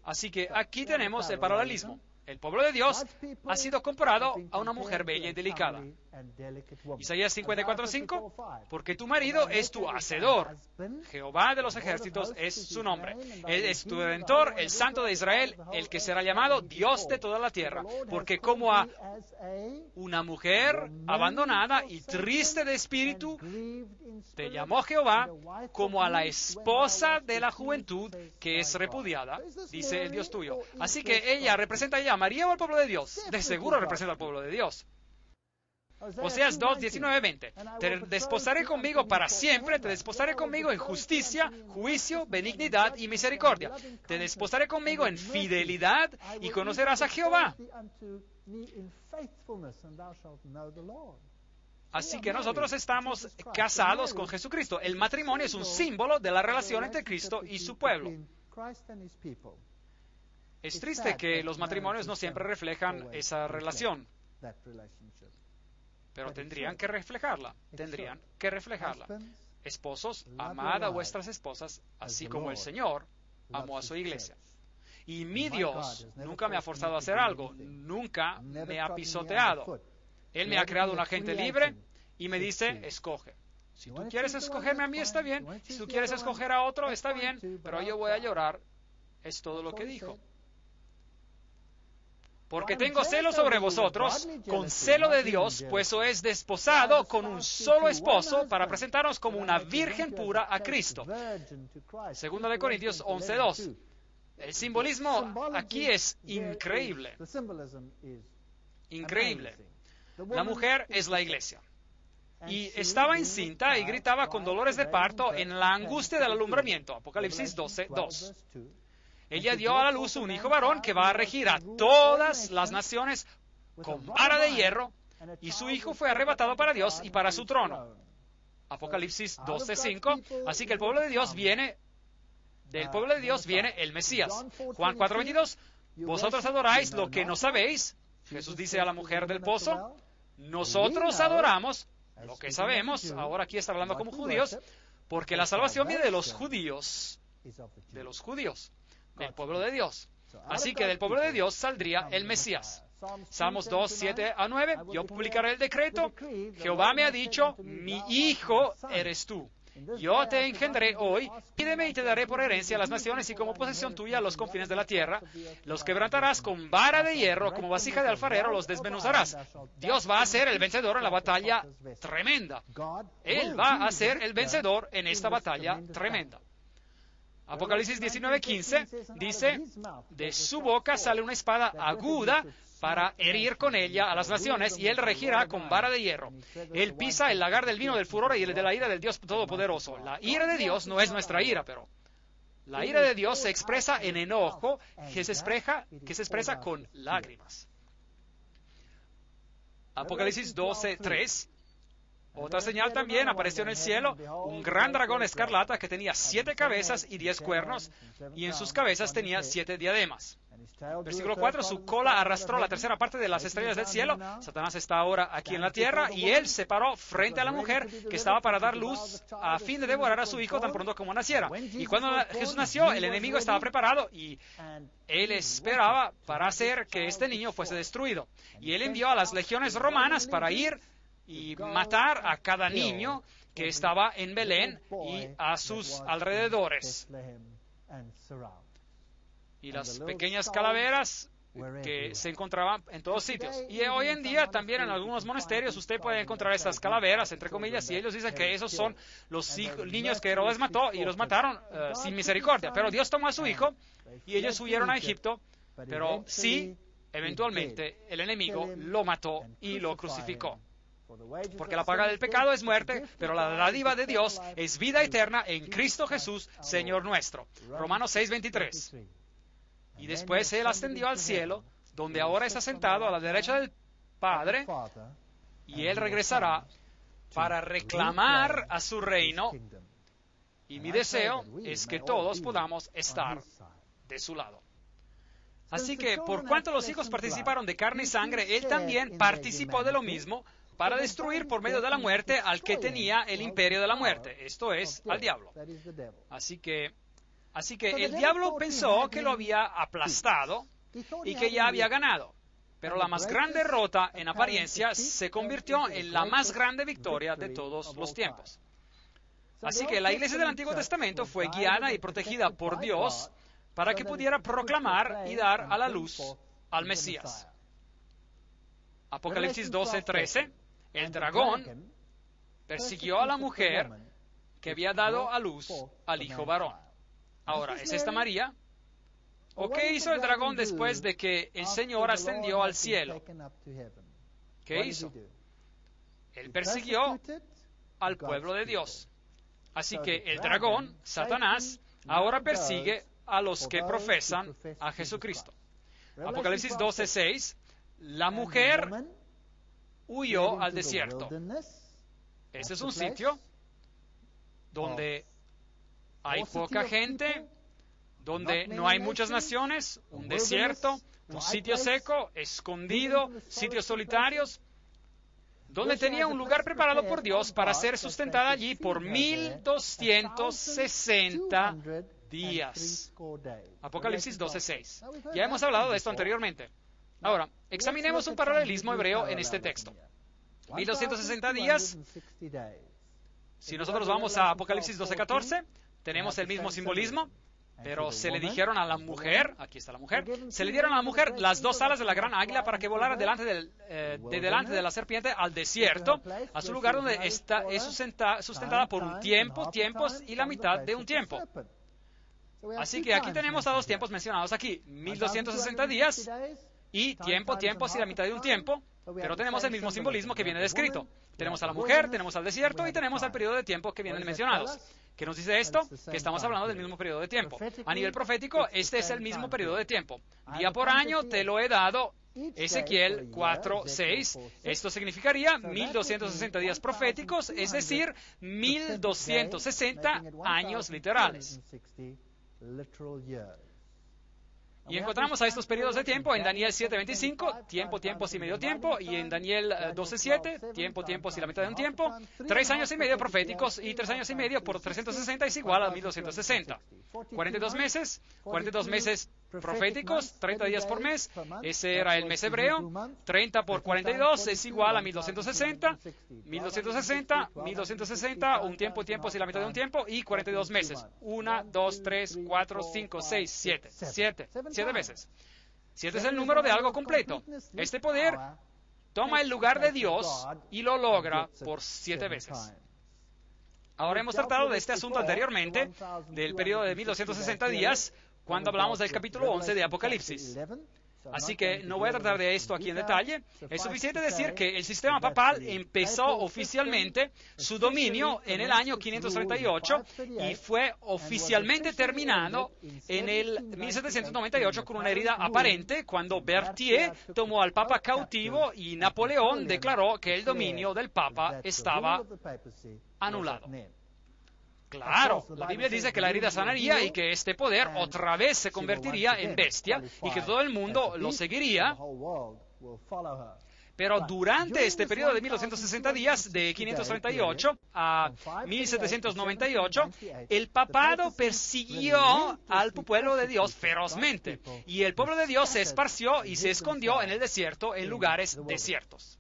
Así que aquí tenemos el paralelismo. El pueblo de Dios ha sido comparado a una mujer bella y delicada. Isaías 54:5, porque tu marido es tu hacedor. Jehová de los ejércitos es su nombre. Él es tu redentor, el santo de Israel, el que será llamado Dios de toda la tierra. Porque como a una mujer abandonada y triste de espíritu, te llamó Jehová, como a la esposa de la juventud que es repudiada, dice el Dios tuyo. Así que ella representa a María o al pueblo de Dios. De seguro representa al pueblo de Dios. Oseas 2:19-20. Te desposaré conmigo para siempre, te desposaré conmigo en justicia, juicio, benignidad y misericordia. Te desposaré conmigo en fidelidad y conocerás a Jehová. Así que nosotros estamos casados con Jesucristo. El matrimonio es un símbolo de la relación entre Cristo y su pueblo. Es triste que los matrimonios no siempre reflejan esa relación, pero tendrían que reflejarla. Esposos, amad a vuestras esposas, así como el Señor amó a su iglesia. Y mi Dios nunca me ha forzado a hacer algo, nunca me ha pisoteado. Él me ha creado un agente libre y me dice, escoge. Si tú quieres escogerme a mí, está bien. Si tú quieres escoger a otro, está bien, pero yo voy a llorar. Es todo lo que dijo. Porque tengo celo sobre vosotros, con celo de Dios, pues os es desposado con un solo esposo para presentaros como una virgen pura a Cristo. Segunda de Corintios 11:2. El simbolismo aquí es increíble. Increíble. La mujer es la iglesia. Y estaba encinta y gritaba con dolores de parto en la angustia del alumbramiento. Apocalipsis 12:2. Ella dio a la luz un hijo varón que va a regir a todas las naciones con vara de hierro, y su hijo fue arrebatado para Dios y para su trono. Apocalipsis 12:5. Así que el pueblo de Dios viene del pueblo de Dios viene el Mesías. Juan 4:22, vosotros adoráis lo que no sabéis. Jesús dice a la mujer del pozo, nosotros adoramos lo que sabemos. Ahora aquí está hablando como judíos, porque la salvación viene de los judíos, del pueblo de Dios. Así que del pueblo de Dios saldría el Mesías. Salmos 2, 7 a 9, yo publicaré el decreto, Jehová me ha dicho, mi hijo eres tú. Yo te engendré hoy, pídeme y te daré por herencia a las naciones y como posesión tuya a los confines de la tierra. Los quebrantarás con vara de hierro, como vasija de alfarero los desmenuzarás. Dios va a ser el vencedor en la batalla tremenda. Él va a ser el vencedor en esta batalla tremenda. Apocalipsis 19:15 dice, de su boca sale una espada aguda para herir con ella a las naciones, y él regirá con vara de hierro. Él pisa el lagar del vino del furor y el de la ira del Dios Todopoderoso. La ira de Dios no es nuestra ira, pero la ira de Dios se expresa en enojo, que se expresa con lágrimas. Apocalipsis 12:3. Otra señal también apareció en el cielo, un gran dragón escarlata que tenía 7 cabezas y 10 cuernos, y en sus cabezas tenía 7 diademas. Versículo 4, su cola arrastró la tercera parte de las estrellas del cielo. Satanás está ahora aquí en la tierra, y él se paró frente a la mujer que estaba para dar luz a fin de devorar a su hijo tan pronto como naciera. Y cuando Jesús nació, el enemigo estaba preparado, y él esperaba para hacer que este niño fuese destruido. Y él envió a las legiones romanas para ir y matar a cada niño que estaba en Belén y a sus alrededores. Y las pequeñas calaveras que se encontraban en todos sitios. Y hoy en día también en algunos monasterios usted puede encontrar estas calaveras, entre comillas, y ellos dicen que esos son los niños que Herodes mató, y los mataron sin misericordia. Pero Dios tomó a su hijo y ellos huyeron a Egipto, pero sí, eventualmente el enemigo lo mató y lo crucificó. Porque la paga del pecado es muerte, pero la dádiva de Dios es vida eterna en Cristo Jesús, Señor nuestro. Romanos 6:23. Y después Él ascendió al cielo, donde ahora está sentado a la derecha del Padre, y Él regresará para reclamar a su reino. Y mi deseo es que todos podamos estar de su lado. Así que, por cuanto los hijos participaron de carne y sangre, Él también participó de lo mismo, para destruir por medio de la muerte al que tenía el imperio de la muerte, esto es, al diablo. Así que el diablo pensó que lo había aplastado y que ya había ganado. Pero la más grande derrota en apariencia se convirtió en la más grande victoria de todos los tiempos. Así que la iglesia del Antiguo Testamento fue guiada y protegida por Dios para que pudiera proclamar y dar a la luz al Mesías. Apocalipsis 12:13. El dragón persiguió a la mujer que había dado a luz al hijo varón. Ahora, ¿es esta María? ¿O qué hizo el dragón después de que el Señor ascendió al cielo? ¿Qué hizo? Él persiguió al pueblo de Dios. Así que el dragón, Satanás, ahora persigue a los que profesan a Jesucristo. Apocalipsis 12:6. La mujer huyó al desierto. Este es un sitio donde hay poca gente, donde no hay muchas naciones, un desierto, un sitio seco, escondido, sitios solitarios, donde tenía un lugar preparado por Dios para ser sustentada allí por 1260 días. Apocalipsis 12:6. Ya hemos hablado de esto anteriormente. Ahora, examinemos un paralelismo hebreo en este texto. 1260 días. Si nosotros vamos a Apocalipsis 12:14, tenemos el mismo simbolismo, pero se le dijeron a la mujer, aquí está la mujer, se le dieron a la mujer las 2 alas de la gran águila para que volara delante de la serpiente al desierto, a su lugar donde es sustentada por un tiempo, tiempos y la mitad de un tiempo. Así que aquí tenemos a 2 tiempos mencionados aquí, 1260 días y tiempo, tiempos y la mitad de un tiempo, pero tenemos el mismo simbolismo que viene descrito. Tenemos a la mujer, tenemos al desierto y tenemos al periodo de tiempo que vienen mencionados. ¿Qué nos dice esto? Que estamos hablando del mismo periodo de tiempo. A nivel profético, este es el mismo periodo de tiempo. Día por año te lo he dado. Ezequiel 4:6. Esto significaría 1260 días proféticos, es decir, 1260 años literales. Y encontramos a estos periodos de tiempo en Daniel 7:25, tiempo, tiempos y medio tiempo, y en Daniel 12:7, tiempo, tiempos y la mitad de un tiempo, 3 años y medio proféticos y 3 años y medio por 360 es igual a 1260. 42 meses proféticos, 30 días por mes, ese era el mes hebreo, 30 por 42 es igual a 1260, 1260, un tiempo, tiempos y la mitad de un tiempo, y 42 meses, 1, 2, 3, 4, 5, 6, 7 veces. 7 es el número de algo completo. Este poder toma el lugar de Dios y lo logra por 7 veces. Ahora hemos tratado de este asunto anteriormente, del periodo de 1260 días, cuando hablamos del capítulo 11 de Apocalipsis. Así que no voy a tratar de esto aquí en detalle. Es suficiente decir que el sistema papal empezó oficialmente su dominio en el año 538 y fue oficialmente terminado en el 1798 con una herida aparente cuando Berthier tomó al Papa cautivo y Napoleón declaró que el dominio del Papa estaba anulado. Claro, la Biblia dice que la herida sanaría y que este poder otra vez se convertiría en bestia y que todo el mundo lo seguiría. Pero durante este periodo de 1260 días, de 538 a 1798, el papado persiguió al pueblo de Dios ferozmente y el pueblo de Dios se esparció y se escondió en el desierto, en lugares desiertos.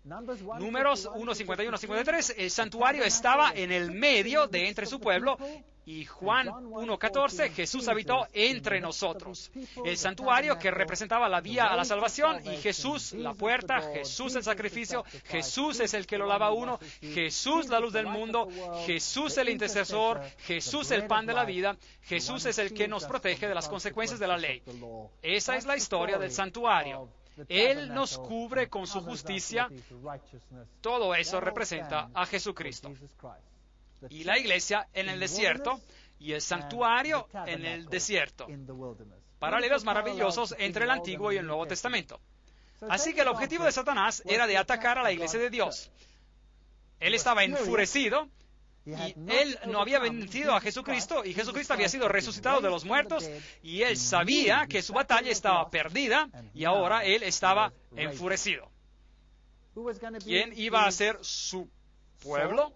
Números 1:51-53, el santuario estaba en el medio de entre su pueblo, y Juan 1:14, Jesús habitó entre nosotros. El santuario que representaba la vía a la salvación, y Jesús la puerta, Jesús el sacrificio, Jesús es el que lo lava uno, Jesús la luz del mundo, Jesús el intercesor, Jesús el pan de la vida, Jesús es el que nos protege de las consecuencias de la ley. Esa es la historia del santuario. Él nos cubre con su justicia. Todo eso representa a Jesucristo. Y la iglesia en el desierto y el santuario en el desierto. Paralelos maravillosos entre el Antiguo y el Nuevo Testamento. Así que el objetivo de Satanás era de atacar a la iglesia de Dios. Él estaba enfurecido. Y él no había vencido a Jesucristo, y Jesucristo había sido resucitado de los muertos, y él sabía que su batalla estaba perdida, y ahora él estaba enfurecido. ¿Quién iba a ser su pueblo?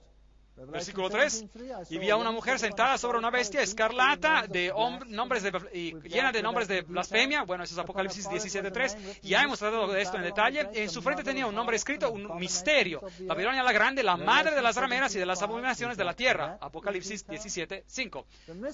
Versículo 3, y vi a una mujer sentada sobre una bestia escarlata llena de nombres de blasfemia. Bueno, eso es Apocalipsis 17:3. Ya hemos tratado de esto en detalle. En su frente tenía un nombre escrito, un misterio. Babilonia la Grande, la madre de las rameras y de las abominaciones de la tierra. Apocalipsis 17:5.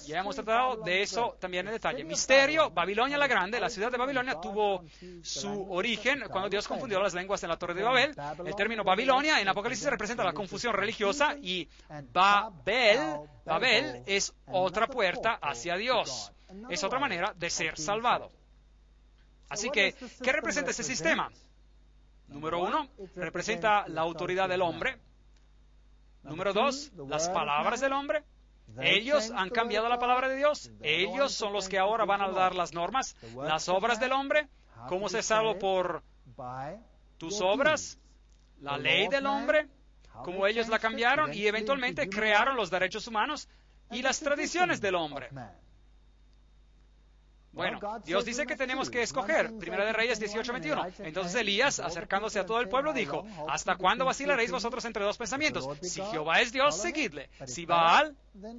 Ya hemos tratado de eso también en detalle. Misterio, Babilonia la Grande, la ciudad de Babilonia tuvo su origen cuando Dios confundió las lenguas en la Torre de Babel. El término Babilonia en Apocalipsis representa la confusión religiosa, y Babel es otra puerta hacia Dios. Es otra manera de ser salvado. Así que, ¿qué representa este sistema? Número 1, representa la autoridad del hombre. Número 2, las palabras del hombre. Ellos han cambiado la palabra de Dios. Ellos son los que ahora van a dar las normas. Las obras del hombre. ¿Cómo se salvo? Por tus obras. La ley del hombre. Como ellos la cambiaron y eventualmente crearon los derechos humanos y las tradiciones del hombre. Bueno, Dios dice que tenemos que escoger. Primera de Reyes 18:21. Entonces Elías, acercándose a todo el pueblo, dijo: ¿hasta cuándo vacilaréis vosotros entre dos pensamientos? Si Jehová es Dios, seguidle. Si Baal,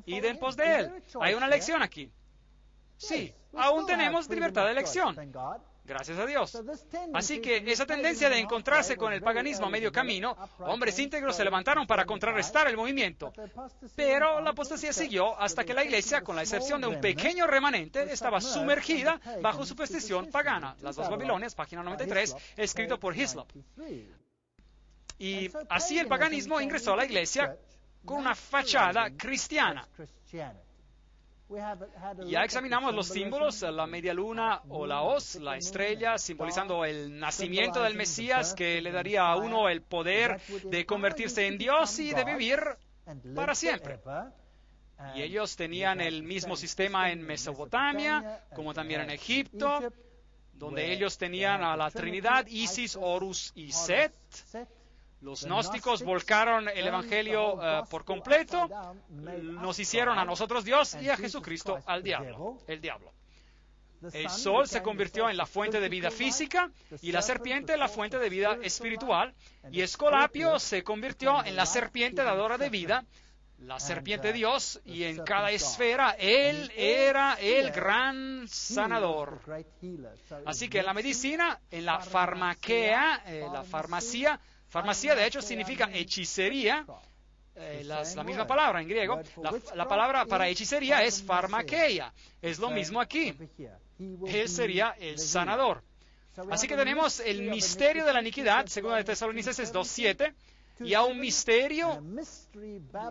id en pos de él. Hay una lección aquí. Sí, aún tenemos libertad de elección. Gracias a Dios. Así que esa tendencia de encontrarse con el paganismo a medio camino, hombres íntegros se levantaron para contrarrestar el movimiento. Pero la apostasía siguió hasta que la iglesia, con la excepción de un pequeño remanente, estaba sumergida bajo superstición pagana. Las dos Babilonias, página 93, escrito por Hislop. Y así el paganismo ingresó a la iglesia con una fachada cristiana. Ya examinamos los símbolos, la media luna o la hoz, la estrella, simbolizando el nacimiento del Mesías, que le daría a uno el poder de convertirse en Dios y de vivir para siempre. Y ellos tenían el mismo sistema en Mesopotamia, como también en Egipto, donde ellos tenían a la Trinidad, Isis, Horus y Set. Los gnósticos volcaron el Evangelio por completo, nos hicieron a nosotros Dios y a Jesucristo el diablo. El sol se convirtió en la fuente de vida física y la serpiente en la fuente de vida espiritual, y Escolapio se convirtió en la serpiente dadora de vida, la serpiente Dios, y en cada esfera Él era el gran sanador. Así que en la medicina, en la farmaquea, la farmacia de hecho significa hechicería, la misma palabra en griego. La palabra para hechicería es farmakeia. Es lo mismo aquí. Él sería el sanador. Así que tenemos el misterio de la iniquidad, según de Tesalonicenses 2:7, y a un misterio,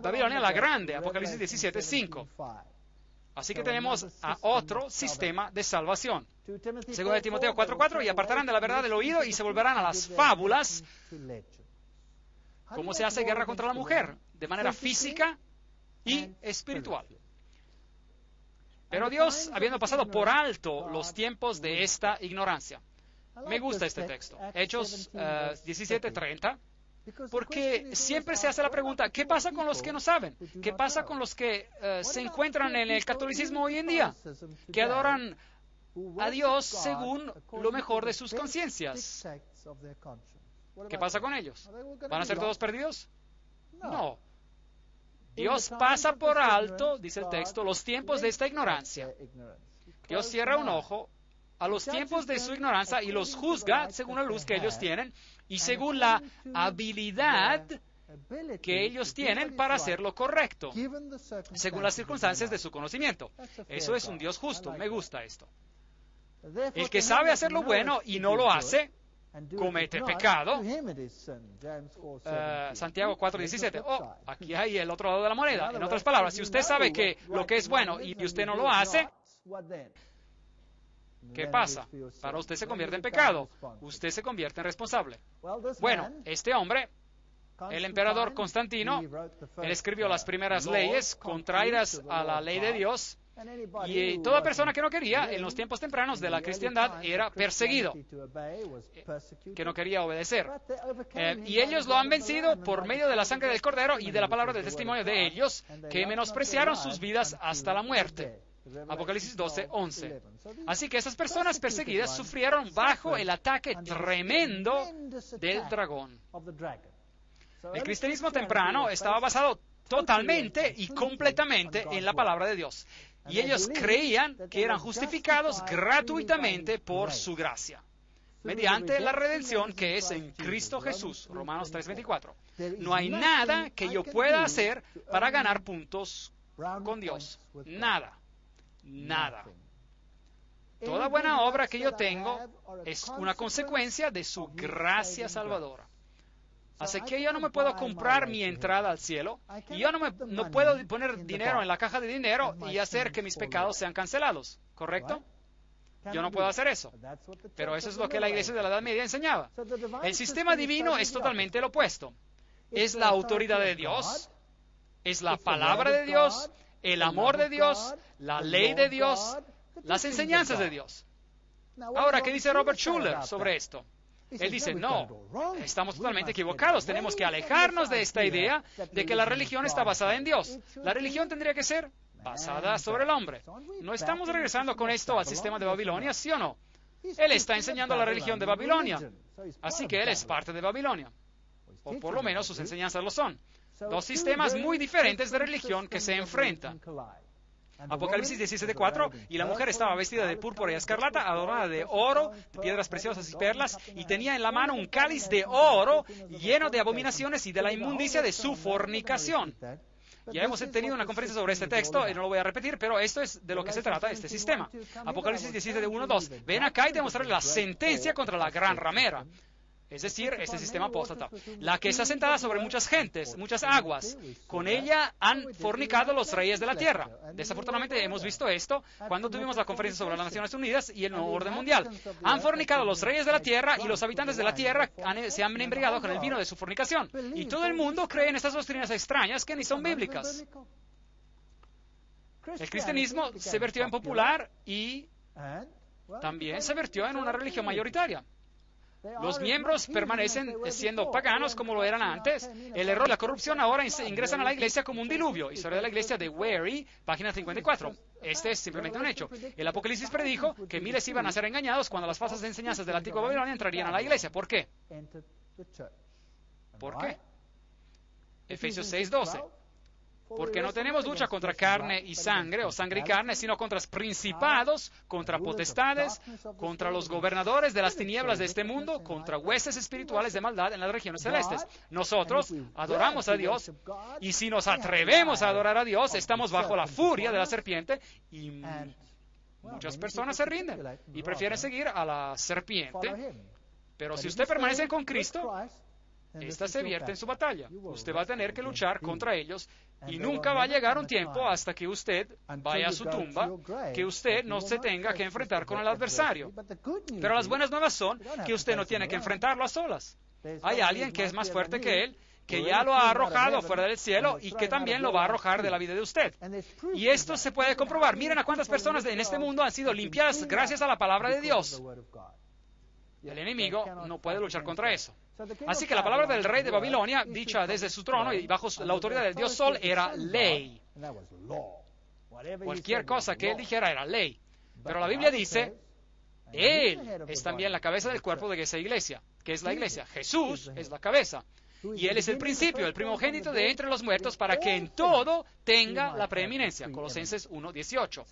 Babilonia la Grande, Apocalipsis 17:5. Así que tenemos a otro sistema de salvación. Según de Timoteo 4:4, y apartarán de la verdad del oído y se volverán a las fábulas. ¿Cómo se hace guerra contra la mujer? De manera física y espiritual. Pero Dios, habiendo pasado por alto los tiempos de esta ignorancia. Me gusta este texto, Hechos 17:30, porque siempre se hace la pregunta, ¿qué pasa con los que no saben? ¿Qué pasa con los que se encuentran en el catolicismo hoy en día? Que adoran a Dios según lo mejor de sus conciencias. ¿Qué pasa con ellos? ¿Van a ser todos perdidos? No. Dios pasa por alto, dice el texto, los tiempos de esta ignorancia. Dios cierra un ojo a los tiempos de su ignorancia y los juzga según la luz que ellos tienen y según la habilidad que ellos tienen para hacer lo correcto, según las circunstancias de su conocimiento. Eso es un Dios justo. Me gusta esto. El que sabe hacer lo bueno y no lo hace, comete pecado. Santiago 4:17. Aquí hay el otro lado de la moneda. En otras palabras, si usted sabe que lo que es bueno y usted no lo hace, ¿qué pasa? Para usted se convierte en pecado. Usted se convierte en responsable. Bueno, este hombre, el emperador Constantino, él escribió las primeras leyes contrarias a la ley de Dios. Y toda persona que no quería, en los tiempos tempranos de la cristiandad, era perseguido, que no quería obedecer. Y ellos lo han vencido por medio de la sangre del Cordero y de la palabra del testimonio de ellos, que menospreciaron sus vidas hasta la muerte. Apocalipsis 12:11. Así que esas personas perseguidas sufrieron bajo el ataque tremendo del dragón. El cristianismo temprano estaba basado totalmente y completamente en la palabra de Dios. Y ellos creían que eran justificados gratuitamente por su gracia, mediante la redención que es en Cristo Jesús. Romanos 3:24. No hay nada que yo pueda hacer para ganar puntos con Dios. Nada. Nada. Toda buena obra que yo tengo es una consecuencia de su gracia salvadora. Así que yo no me puedo comprar mi entrada al cielo, y yo no puedo poner dinero en la caja de dinero y hacer que mis pecados sean cancelados, ¿correcto? Yo no puedo hacer eso. Pero eso es lo que la iglesia de la Edad Media enseñaba. El sistema divino es totalmente el opuesto. Es la autoridad de Dios, es la palabra de Dios, el amor de Dios, la ley de Dios, las enseñanzas de Dios. Ahora, ¿qué dice Robert Schuller sobre esto? Él dice, no, estamos totalmente equivocados. Tenemos que alejarnos de esta idea de que la religión está basada en Dios. La religión tendría que ser basada sobre el hombre. ¿No estamos regresando con esto al sistema de Babilonia, sí o no? Él está enseñando la religión de Babilonia. Así que él es parte de Babilonia. O por lo menos sus enseñanzas lo son. Dos sistemas muy diferentes de religión que se enfrentan. Apocalipsis 17:4, y la mujer estaba vestida de púrpura y escarlata, adornada de oro, de piedras preciosas y perlas, y tenía en la mano un cáliz de oro lleno de abominaciones y de la inmundicia de su fornicación. Ya hemos tenido una conferencia sobre este texto, y no lo voy a repetir, pero esto es de lo que se trata este sistema. Apocalipsis 17:1-2. Ven acá y te mostraré la sentencia contra la gran ramera. Es decir, este sistema apóstata, la que está sentada sobre muchas gentes, muchas aguas. Con ella han fornicado los reyes de la tierra. Desafortunadamente hemos visto esto cuando tuvimos la conferencia sobre las Naciones Unidas y el nuevo orden mundial. Han fornicado los reyes de la tierra y los habitantes de la tierra se han embriagado con el vino de su fornicación. Y todo el mundo cree en estas doctrinas extrañas que ni son bíblicas. El cristianismo se vertió en popular y también se vertió en una religión mayoritaria. Los miembros permanecen siendo paganos como lo eran antes. El error y la corrupción ahora ingresan a la iglesia como un diluvio. Historia de la iglesia de Wary, página 54. Este es simplemente un hecho. El Apocalipsis predijo que miles iban a ser engañados cuando las falsas enseñanzas de la antigua Babilonia entrarían a la iglesia. ¿Por qué? ¿Por qué? Efesios 6:12. Porque no tenemos lucha contra carne y sangre, o sangre y carne, sino contra principados, contra potestades, contra los gobernadores de las tinieblas de este mundo, contra huestes espirituales de maldad en las regiones celestes. Nosotros adoramos a Dios, y si nos atrevemos a adorar a Dios, estamos bajo la furia de la serpiente, y muchas personas se rinden y prefieren seguir a la serpiente. Pero si usted permanece con Cristo, esta se vierte en su batalla. Usted va a tener que luchar contra ellos y nunca va a llegar un tiempo hasta que usted vaya a su tumba que usted no se tenga que enfrentar con el adversario. Pero las buenas nuevas son que usted no tiene que enfrentarlo a solas. Hay alguien que es más fuerte que él, que ya lo ha arrojado fuera del cielo y que también lo va a arrojar de la vida de usted. Y esto se puede comprobar. Miren a cuántas personas en este mundo han sido limpiadas gracias a la palabra de Dios. El enemigo no puede luchar contra eso. Así que la palabra del rey de Babilonia, dicha desde su trono y bajo la autoridad del dios Sol, era ley. Cualquier cosa que él dijera era ley. Pero la Biblia dice, él es también la cabeza del cuerpo de esa iglesia. ¿Qué es la iglesia? Jesús es la cabeza. Y él es el principio, el primogénito de entre los muertos, para que en todo tenga la preeminencia. Colosenses 1:18.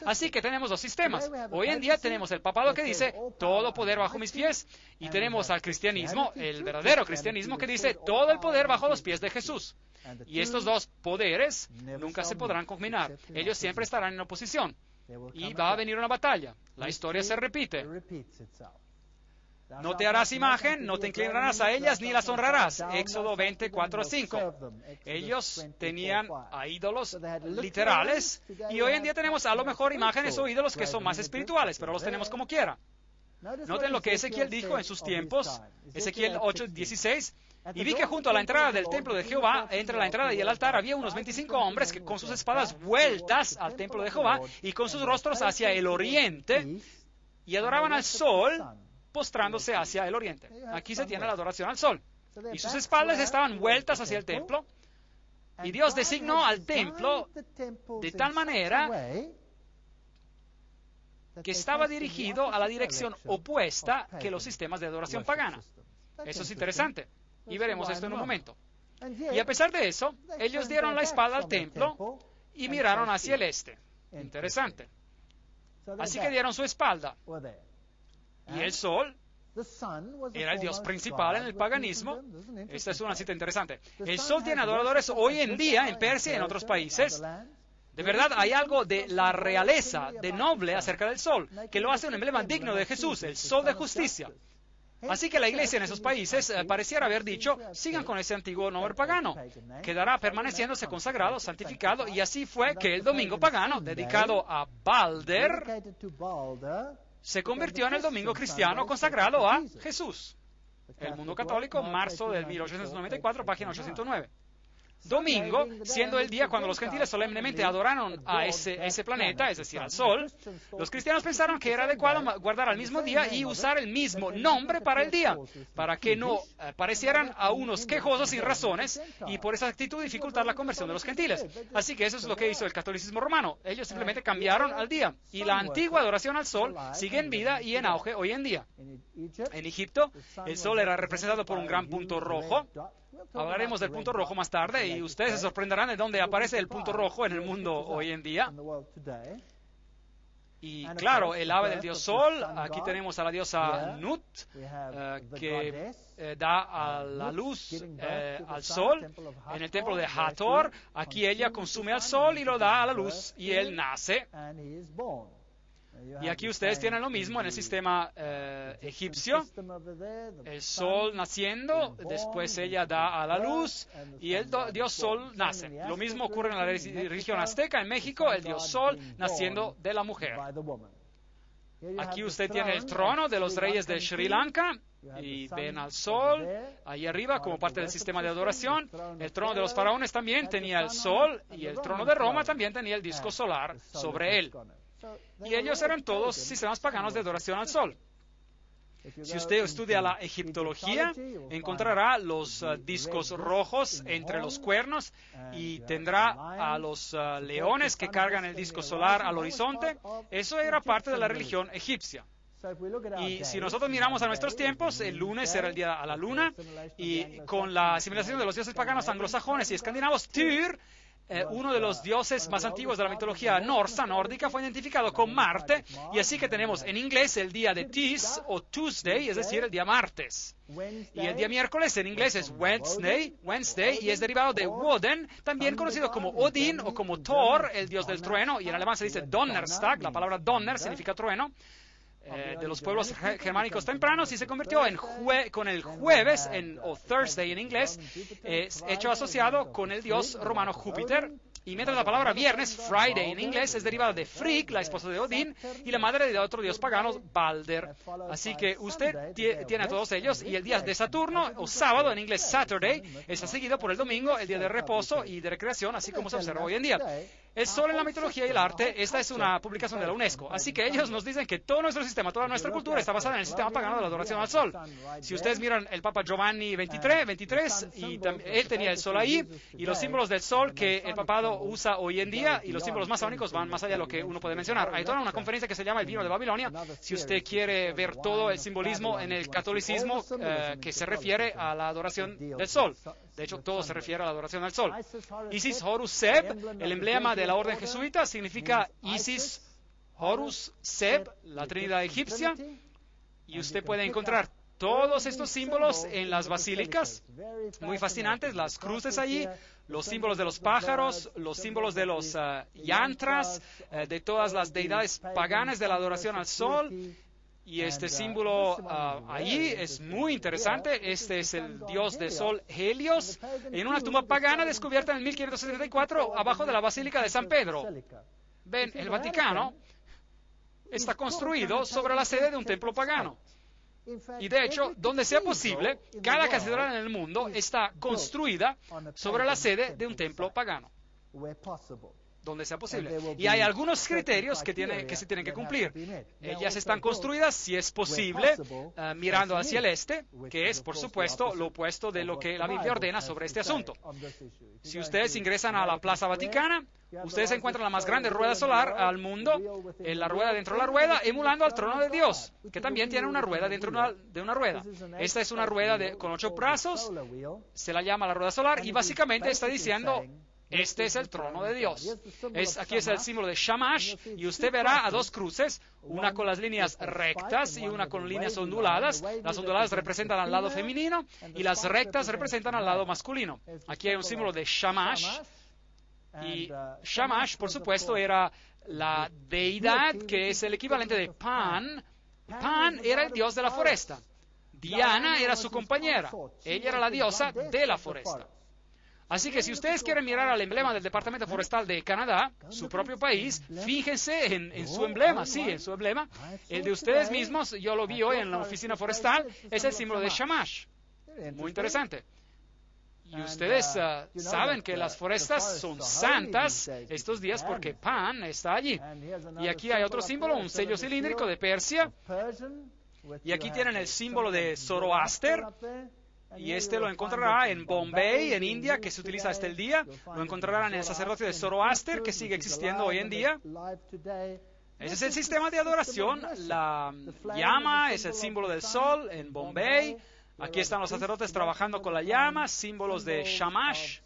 Así que tenemos dos sistemas. Hoy en día tenemos el papado que dice, todo poder bajo mis pies, y tenemos al cristianismo, el verdadero cristianismo, que dice, todo el poder bajo los pies de Jesús. Y estos dos poderes nunca se podrán combinar. Ellos siempre estarán en oposición. Y va a venir una batalla. La historia se repite. No te harás imagen, no te inclinarás a ellas, ni las honrarás. Éxodo 20:4-5. Ellos tenían a ídolos literales, y hoy en día tenemos a lo mejor imágenes o ídolos que son más espirituales, pero los tenemos como quiera. Noten lo que Ezequiel dijo en sus tiempos, Ezequiel 8:16. Y vi que junto a la entrada del templo de Jehová, entre la entrada y el altar, había unos 25 hombres que con sus espadas vueltas al templo de Jehová y con sus rostros hacia el oriente, y adoraban al sol, postrándose hacia el oriente. Aquí se tiene la adoración al sol. Y sus espaldas estaban vueltas hacia el templo. Y Dios designó al templo de tal manera que estaba dirigido a la dirección opuesta que los sistemas de adoración pagana. Eso es interesante. Y veremos esto en un momento. Y a pesar de eso, ellos dieron la espalda al templo y miraron hacia el este. Interesante. Así que dieron su espalda. Y el sol era el dios principal en el paganismo. Esta es una cita interesante. El sol tiene adoradores hoy en día en Persia y en otros países. De verdad, hay algo de la realeza, de noble acerca del sol, que lo hace un emblema digno de Jesús, el sol de justicia. Así que la iglesia en esos países pareciera haber dicho, sigan con ese antiguo nombre pagano, quedará permaneciéndose consagrado, santificado, y así fue que el domingo pagano, dedicado a Balder, se convirtió en el domingo cristiano consagrado a Jesús. El Mundo Católico, marzo del 1894, página 809. Domingo, siendo el día cuando los gentiles solemnemente adoraron a ese planeta, es decir, al sol, los cristianos pensaron que era adecuado guardar al mismo día y usar el mismo nombre para el día, para que no parecieran a unos quejosos sin razones y por esa actitud dificultar la conversión de los gentiles. Así que eso es lo que hizo el catolicismo romano. Ellos simplemente cambiaron al día. Y la antigua adoración al sol sigue en vida y en auge hoy en día. En Egipto, el sol era representado por un gran punto rojo. Hablaremos del punto rojo más tarde y ustedes se sorprenderán de dónde aparece el punto rojo en el mundo hoy en día. Y claro, el ave del dios Sol, aquí tenemos a la diosa Nut, que da a la luz al Sol en el templo de Hathor. Aquí ella consume al Sol y lo da a la luz y él nace. Y aquí ustedes tienen lo mismo en el sistema egipcio. El sol naciendo, después ella da a la luz y el dios sol nace. Lo mismo ocurre en la religión azteca en México, el dios sol naciendo de la mujer. Aquí usted tiene el trono de los reyes de Sri Lanka y ven al sol ahí arriba como parte del sistema de adoración. El trono de los faraones también tenía el sol y el trono de Roma también tenía el disco solar sobre él. Y ellos eran todos sistemas paganos de adoración al sol. Si usted estudia la egiptología, encontrará los discos rojos entre los cuernos y tendrá a los leones que cargan el disco solar al horizonte. Eso era parte de la religión egipcia. Y si nosotros miramos a nuestros tiempos, el lunes era el día a la luna, y con la asimilación de los dioses paganos anglosajones y escandinavos, Tyr, uno de los dioses más antiguos de la mitología nórdica, fue identificado con Marte, y así que tenemos en inglés el día de Tis o Tuesday, es decir, el día martes. Y el día miércoles en inglés es Wednesday, y es derivado de Woden, también conocido como Odín o como Thor, el dios del trueno, y en alemán se dice Donnerstag, la palabra Donner significa trueno, de los pueblos germánicos tempranos, y se convirtió con el jueves, o Thursday en inglés, hecho asociado con el dios romano Júpiter. Y mientras la palabra viernes, Friday en inglés, es derivada de Frigg, la esposa de Odín, y la madre de otro dios pagano, Balder. Así que usted tiene a todos ellos, y el día de Saturno, o sábado en inglés Saturday, está seguido por el domingo, el día de reposo y de recreación, así como se observa hoy en día. El Sol en la mitología y el arte, esta es una publicación de la UNESCO, así que ellos nos dicen que todo nuestro sistema, toda nuestra cultura está basada en el sistema pagano de la adoración al Sol. Si ustedes miran el Papa Giovanni XXIII, y él tenía el Sol ahí, y los símbolos del Sol que el papado usa hoy en día, y los símbolos masónicos van más allá de lo que uno puede mencionar. Hay toda una conferencia que se llama El Vino de Babilonia, si usted quiere ver todo el simbolismo en el catolicismo que se refiere a la adoración del Sol. De hecho, todo se refiere a la adoración al Sol. Isis, Horus, Seb, el emblema de la orden jesuita, significa Isis, Horus, Seb, la Trinidad egipcia, y usted puede encontrar todos estos símbolos en las basílicas, muy fascinantes, las cruces allí, los símbolos de los pájaros, los símbolos de los yantras, de todas las deidades paganas de la adoración al Sol. Y este símbolo allí es muy interesante. Este es el dios del sol Helios, en una tumba pagana descubierta en 1574 abajo de la Basílica de San Pedro. Ven, el Vaticano está construido sobre la sede de un templo pagano. Y de hecho, donde sea posible, cada catedral en el mundo está construida sobre la sede de un templo pagano, donde sea posible. Y hay algunos criterios que se tienen que cumplir. Ellas están construidas, si es posible, mirando hacia el este, que es, por supuesto, lo opuesto de lo que la Biblia ordena sobre este asunto. Si ustedes ingresan a la Plaza Vaticana, ustedes encuentran la más grande rueda solar al mundo, la rueda dentro de la rueda, emulando al trono de Dios, que también tiene una rueda dentro de una rueda. Esta es una rueda con 8 brazos, se la llama la rueda solar, y básicamente está diciendo: este es el trono de Dios. Aquí es el símbolo de Shamash, y usted verá a 2 cruces, una con las líneas rectas y una con líneas onduladas. Las onduladas representan al lado femenino y las rectas representan al lado masculino. Aquí hay un símbolo de Shamash, y Shamash, por supuesto, era la deidad que es el equivalente de Pan. Pan era el dios de la foresta. Diana era su compañera. Ella era la diosa de la foresta. Así que si ustedes quieren mirar al emblema del Departamento Forestal de Canadá, su propio país, fíjense en su emblema, sí, en su emblema. El de ustedes mismos, yo lo vi hoy en la oficina forestal, es el símbolo de Shamash. Muy interesante. Y ustedes saben que las forestas son santas estos días porque Pan está allí. Y aquí hay otro símbolo, un sello cilíndrico de Persia. Y aquí tienen el símbolo de Zoroaster. Y este lo encontrará en Bombay, en India, que se utiliza hasta el día. Lo encontrarán en el sacerdocio de Zoroaster, que sigue existiendo hoy en día. Ese es el sistema de adoración. La llama es el símbolo del sol en Bombay. Aquí están los sacerdotes trabajando con la llama, símbolos de Shamash.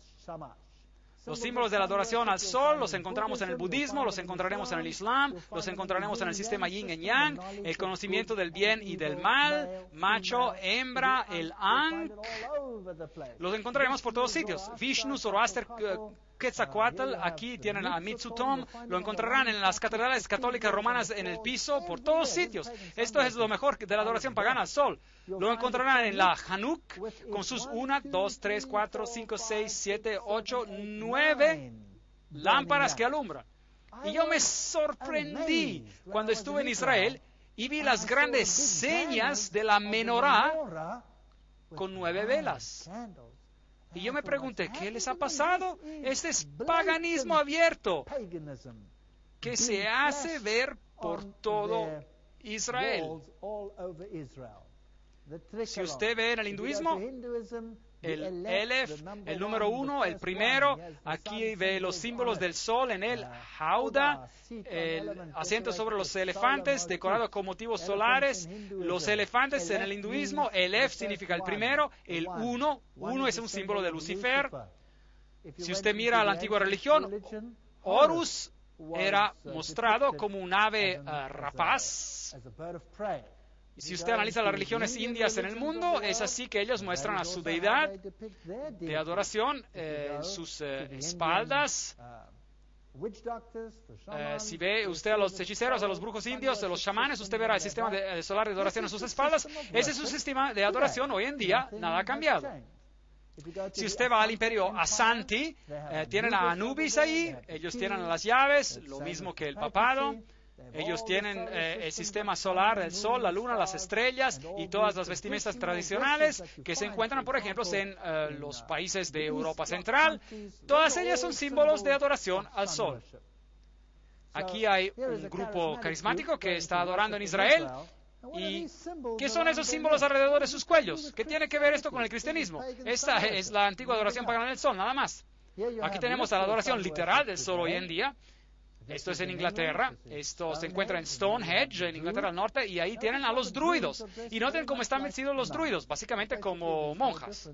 Los símbolos de la adoración al sol los encontramos en el budismo, los encontraremos en el islam, los encontraremos en el sistema yin y yang, el conocimiento del bien y del mal, macho, hembra, el ankh. Los encontraremos por todos sitios. Vishnu, Zoroaster, Quetzalcoatl, aquí tienen a Mitsutom, lo encontrarán en las catedrales católicas romanas en el piso, por todos sitios. Esto es lo mejor de la adoración pagana al sol. Lo encontrarán en la Hanukkah con sus 1, 2, 3, 4, 5, 6, 7, 8, 9 lámparas que alumbran. Y yo me sorprendí cuando estuve en Israel y vi las grandes señas de la menorá con 9 velas. Y yo me pregunté, ¿qué les ha pasado? Este es paganismo abierto que se hace ver por todo Israel. Si usted ve en el hinduismo, el Aleph, el número 1, el primero, aquí ve los símbolos del sol en el Hauda, el asiento sobre los elefantes decorado con motivos solares. Los elefantes en el hinduismo, el Aleph significa el primero, el 1 es un símbolo de Lucifer. Si usted mira la antigua religión, Horus era mostrado como un ave rapaz. Y si usted analiza las religiones indias en el mundo, es así que ellos muestran a su deidad de adoración en sus espaldas. Si ve usted a los hechiceros, a los brujos indios, a los chamanes, usted verá el sistema solar de adoración en sus espaldas. Ese es su sistema de adoración hoy en día, nada ha cambiado. Si usted va al imperio Asanti, tienen a Anubis ahí, ellos tienen las llaves, lo mismo que el papado. Ellos tienen el sistema solar, el sol, la luna, las estrellas y todas las vestimentas tradicionales que se encuentran, por ejemplo, en los países de Europa Central. Todas ellas son símbolos de adoración al sol. Aquí hay un grupo carismático que está adorando en Israel. ¿Y qué son esos símbolos alrededor de sus cuellos? ¿Qué tiene que ver esto con el cristianismo? Esta es la antigua adoración pagana del sol, nada más. Aquí tenemos la adoración literal del sol hoy en día. Esto es en Inglaterra, esto se encuentra en Stonehenge, en Inglaterra del Norte, y ahí tienen a los druidos. Y noten cómo están vestidos los druidos, básicamente como monjas.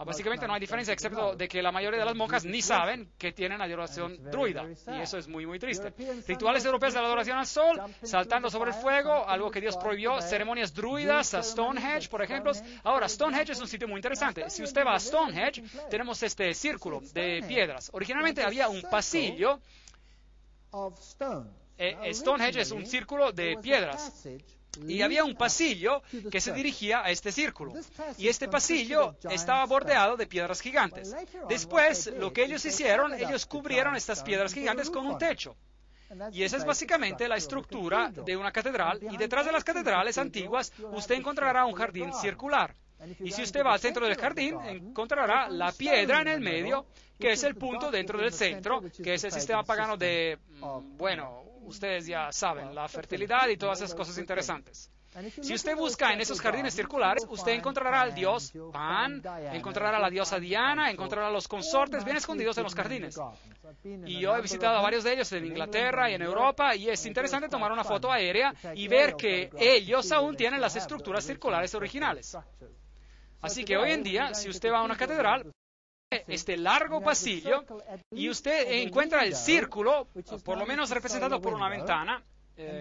Básicamente no hay diferencia, excepto de que la mayoría de las monjas ni saben que tienen adoración druida, y eso es muy, muy triste. Rituales europeos de la adoración al sol, saltando sobre el fuego, algo que Dios prohibió, ceremonias druidas a Stonehenge, por ejemplo. Ahora, Stonehenge es un sitio muy interesante. Si usted va a Stonehenge, tenemos este círculo de piedras. Originalmente había un pasillo. Stonehenge es un círculo de piedras y había un pasillo que se dirigía a este círculo y este pasillo estaba bordeado de piedras gigantes. Después, lo que ellos hicieron, ellos cubrieron estas piedras gigantes con un techo. Y esa es básicamente la estructura de una catedral, y detrás de las catedrales antiguas usted encontrará un jardín circular. Y si usted va al centro del jardín, encontrará la piedra en el medio, que es el punto dentro del centro, que es el sistema pagano de, bueno, ustedes ya saben, la fertilidad y todas esas cosas interesantes. Si usted busca en esos jardines circulares, usted encontrará al dios Pan, encontrará a la diosa Diana, encontrará a los consortes bien escondidos en los jardines. Y yo he visitado a varios de ellos en Inglaterra y en Europa, y es interesante tomar una foto aérea y ver que ellos aún tienen las estructuras circulares originales. Así que hoy en día, si usted va a una catedral, este largo pasillo, y usted encuentra el círculo, por lo menos representado por una ventana,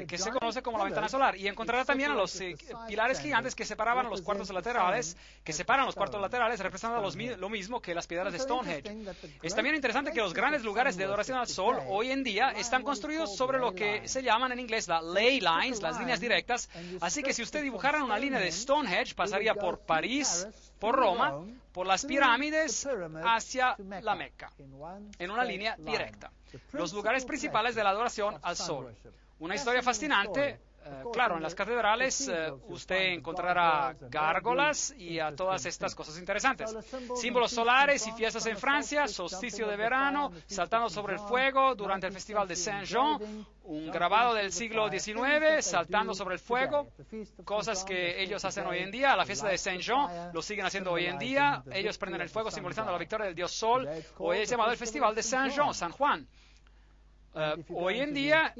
que se conoce como la ventana solar, y encontrará también a los pilares gigantes que separaban los cuartos laterales, representando lo mismo que las piedras de Stonehenge. Es también interesante que los grandes lugares de adoración al sol hoy en día están construidos sobre lo que se llaman en inglés las ley lines, las líneas directas, así que si usted dibujara una línea de Stonehenge, pasaría por París, por Roma, por las pirámides, hacia la Meca, en una línea directa. Los lugares principales de la adoración al sol. Una historia fascinante. Claro, en las catedrales usted encontrará gárgolas y a todas estas cosas interesantes. Símbolos solares y fiestas en Francia, solsticio de verano, saltando sobre el fuego durante el festival de Saint-Jean, un grabado del siglo XIX, saltando sobre el fuego, cosas que ellos hacen hoy en día. La fiesta de Saint-Jean lo siguen haciendo hoy en día. Ellos prenden el fuego simbolizando la victoria del dios Sol. Hoy es llamado el festival de Saint-Jean, San Juan. Hoy en día,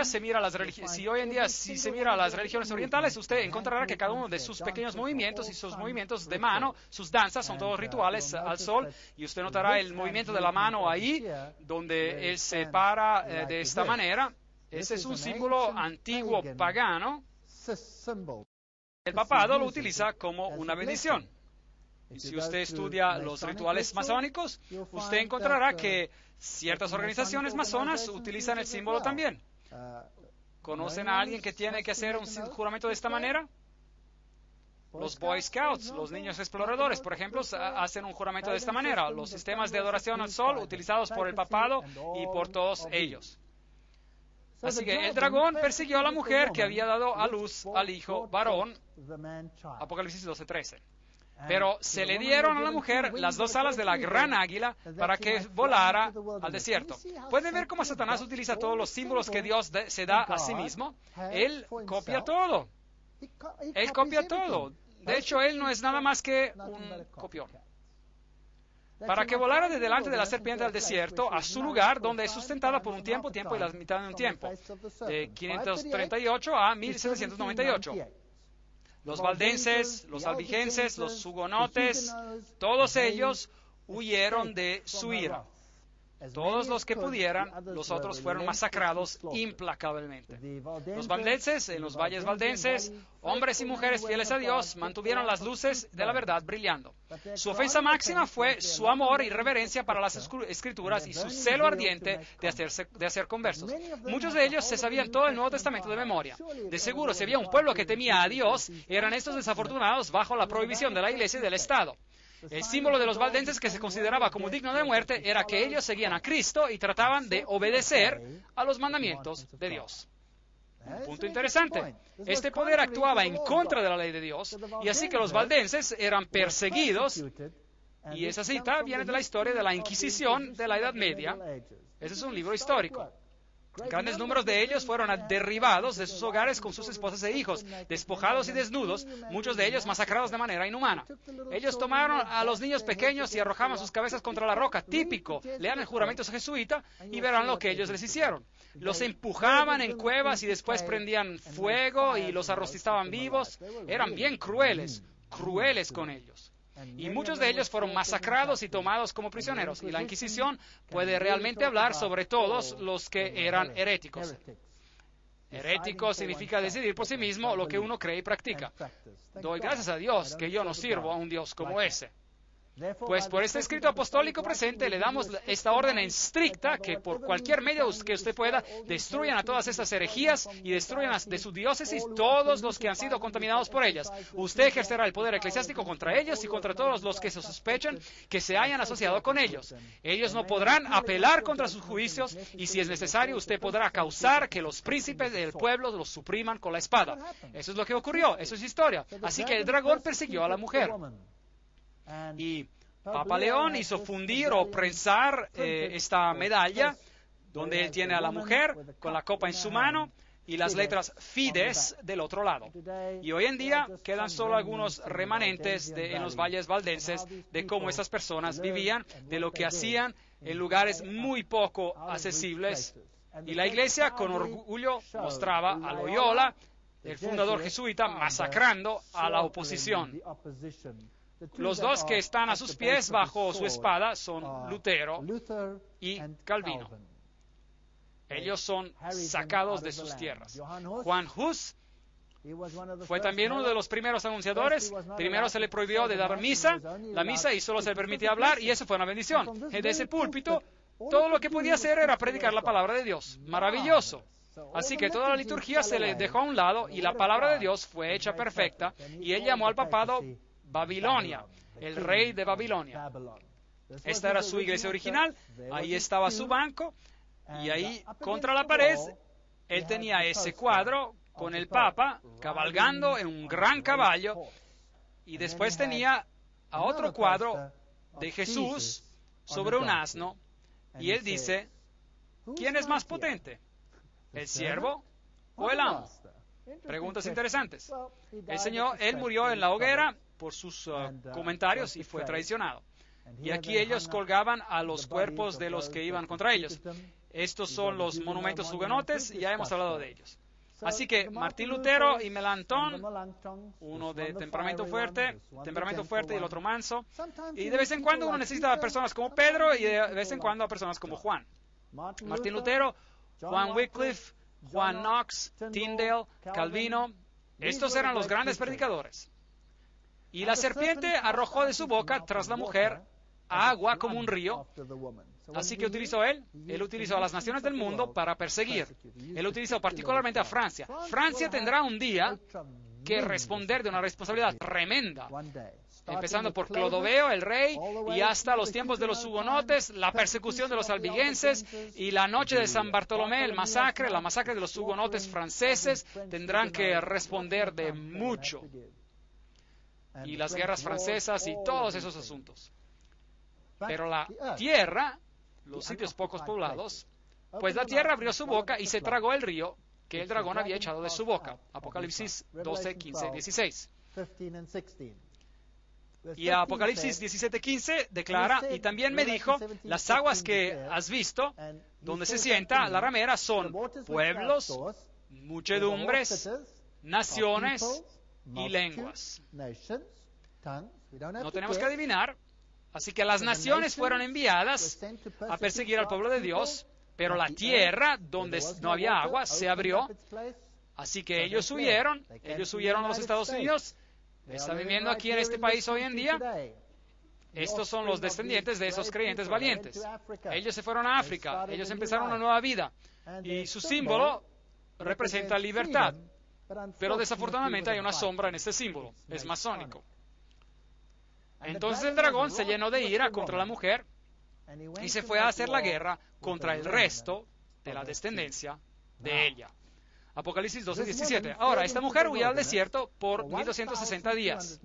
si se mira las religiones orientales, usted encontrará que cada uno de sus pequeños movimientos y sus movimientos de mano, sus danzas, son todos rituales al sol, y usted notará el movimiento de la mano ahí, donde él se para de esta manera. Ese es un símbolo antiguo pagano. El papado lo utiliza como una bendición. Si usted estudia los rituales masónicos, usted encontrará que ciertas organizaciones masonas utilizan el símbolo también. ¿Conocen a alguien que tiene que hacer un juramento de esta manera? Los Boy Scouts, los niños exploradores, por ejemplo, hacen un juramento de esta manera. Los sistemas de adoración al sol utilizados por el papado y por todos ellos. Así que el dragón persiguió a la mujer que había dado a luz al hijo varón, Apocalipsis 12:13. Pero se le dieron a la mujer las dos alas de la gran águila para que volara al desierto. ¿Pueden ver cómo Satanás utiliza todos los símbolos que Dios se da a sí mismo? Él copia todo. Él copia todo. De hecho, él no es nada más que un copión. Para que volara de delante de la serpiente al desierto, a su lugar, donde es sustentada por un tiempo y la mitad de un tiempo, de 538 a 1798. Los valdenses, los albigenses, los hugonotes, todos ellos huyeron de su ira. Todos los que pudieran, los otros fueron masacrados implacablemente. Los valdenses, en los valles valdenses, hombres y mujeres fieles a Dios, mantuvieron las luces de la verdad brillando. Su ofensa máxima fue su amor y reverencia para las Escrituras y su celo ardiente de hacer conversos. Muchos de ellos se sabían todo el Nuevo Testamento de memoria. De seguro, si había un pueblo que temía a Dios, eran estos desafortunados bajo la prohibición de la Iglesia y del Estado. El símbolo de los valdenses que se consideraba como digno de muerte era que ellos seguían a Cristo y trataban de obedecer a los mandamientos de Dios. Un punto interesante. Este poder actuaba en contra de la ley de Dios, y así que los valdenses eran perseguidos, y esa cita viene de la historia de la Inquisición de la Edad Media. Ese es un libro histórico. Grandes números de ellos fueron derribados de sus hogares con sus esposas e hijos, despojados y desnudos, muchos de ellos masacrados de manera inhumana. Ellos tomaron a los niños pequeños y arrojaban sus cabezas contra la roca, típico. Lean el juramento jesuita y verán lo que ellos les hicieron. Los empujaban en cuevas y después prendían fuego y los arrostizaban vivos. Eran bien crueles con ellos. Y muchos de ellos fueron masacrados y tomados como prisioneros. Y la Inquisición puede realmente hablar sobre todos los que eran heréticos. Herético significa decidir por sí mismo lo que uno cree y practica. Doy gracias a Dios que yo no sirvo a un Dios como ese. Pues por este escrito apostólico presente le damos esta orden estricta que por cualquier medio que usted pueda, destruyan a todas estas herejías y destruyan de su diócesis todos los que han sido contaminados por ellas. Usted ejercerá el poder eclesiástico contra ellos y contra todos los que se sospechan que se hayan asociado con ellos. Ellos no podrán apelar contra sus juicios y si es necesario usted podrá causar que los príncipes del pueblo los supriman con la espada. Eso es lo que ocurrió, eso es historia. Así que el dragón persiguió a la mujer. Y Papa León hizo fundir o prensar esta medalla donde él tiene a la mujer con la copa en su mano y las letras Fides del otro lado. Y hoy en día quedan solo algunos remanentes en los valles valdenses de cómo esas personas vivían, de lo que hacían en lugares muy poco accesibles. Y la iglesia con orgullo mostraba a Loyola, el fundador jesuita, masacrando a la oposición. Los dos que están a sus pies bajo su espada son Lutero y Calvino. Ellos son sacados de sus tierras. Juan Hus fue también uno de los primeros anunciadores. Primero se le prohibió de dar misa, la misa, y solo se le permitía hablar, y eso fue una bendición. De ese púlpito, todo lo que podía hacer era predicar la palabra de Dios. Maravilloso. Así que toda la liturgia se le dejó a un lado y la palabra de Dios fue hecha perfecta, y él llamó al papado Babilonia, el rey de Babilonia. Esta era su iglesia original, ahí estaba su banco, y ahí contra la pared él tenía ese cuadro con el Papa cabalgando en un gran caballo, y después tenía a otro cuadro de Jesús sobre un asno, y él dice, ¿quién es más potente? ¿El siervo o el amo? Preguntas interesantes. Él murió en la hoguera por sus comentarios y fue traicionado. Y aquí ellos colgaban a los cuerpos de los que iban contra ellos. Estos son los monumentos hugonotes y ya hemos hablado de ellos. Así que Martín Lutero y Melanchthon, uno de temperamento fuerte y el otro manso, y de vez en cuando uno necesita a personas como Pedro y de vez en cuando a personas como Juan. Martín Lutero, Juan Wycliffe, Juan Knox, Tyndale, Calvino, estos eran los grandes predicadores. Y la serpiente arrojó de su boca tras la mujer agua como un río. Así que él utilizó a las naciones del mundo para perseguir. Él utilizó particularmente a Francia. Francia tendrá un día que responder de una responsabilidad tremenda, empezando por Clodoveo, el rey, y hasta los tiempos de los hugonotes, la persecución de los albigenses, y la noche de San Bartolomé, la masacre de los hugonotes franceses, tendrán que responder de mucho. Y las guerras francesas y todos esos asuntos. Pero la tierra, los sitios pocos poblados, pues la tierra abrió su boca y se tragó el río que el dragón había echado de su boca. Apocalipsis 12, 15, 16. Y Apocalipsis 17:15 declara, y también me dijo, las aguas que has visto, donde se sienta la ramera, son pueblos, muchedumbres, naciones y lenguas. No tenemos que adivinar. Así que las naciones fueron enviadas a perseguir al pueblo de Dios, pero la tierra donde no había agua se abrió. Así que ellos huyeron a los Estados Unidos. Están viviendo aquí en este país hoy en día. Estos son los descendientes de esos creyentes valientes. Ellos se fueron a África, ellos empezaron una nueva vida y su símbolo representa libertad. Pero desafortunadamente hay una sombra en este símbolo, es masónico. Entonces el dragón se llenó de ira contra la mujer y se fue a hacer la guerra contra el resto de la descendencia de ella. Apocalipsis 12:17. Ahora, esta mujer huyó al desierto por 1260 días.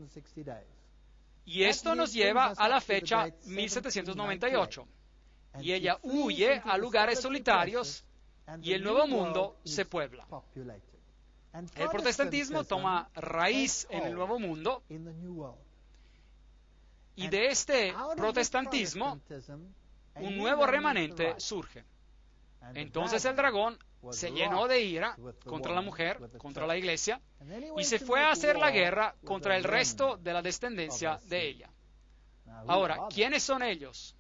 Y esto nos lleva a la fecha 1798. Y ella huye a lugares solitarios y el Nuevo Mundo se puebla. El protestantismo toma raíz en el Nuevo Mundo y de este protestantismo un nuevo remanente surge. Entonces el dragón se llenó de ira contra la mujer, contra la iglesia, y se fue a hacer la guerra contra el resto de la descendencia de ella. Ahora, ¿quiénes son ellos?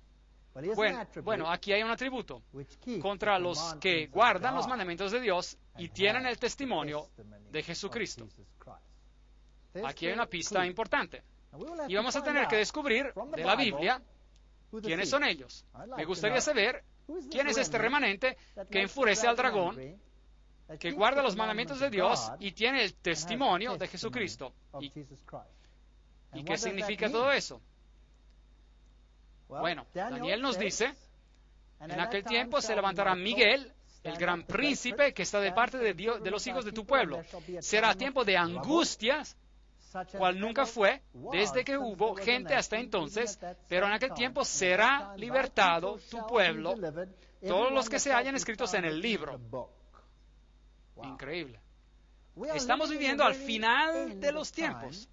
Bueno, aquí hay un atributo contra los que guardan los mandamientos de Dios y tienen el testimonio de Jesucristo. Aquí hay una pista importante. Y vamos a tener que descubrir de la Biblia quiénes son ellos. Me gustaría saber quién es este remanente que enfurece al dragón, que guarda los mandamientos de Dios y tiene el testimonio de Jesucristo. ¿Y qué significa todo eso? Bueno, Daniel nos dice, en aquel tiempo se levantará Miguel, el gran príncipe que está de parte de Dios, de los hijos de tu pueblo. Será tiempo de angustias, cual nunca fue, desde que hubo gente hasta entonces, pero en aquel tiempo será libertado tu pueblo, todos los que se hallan escritos en el libro. Increíble. Estamos viviendo al final de los tiempos.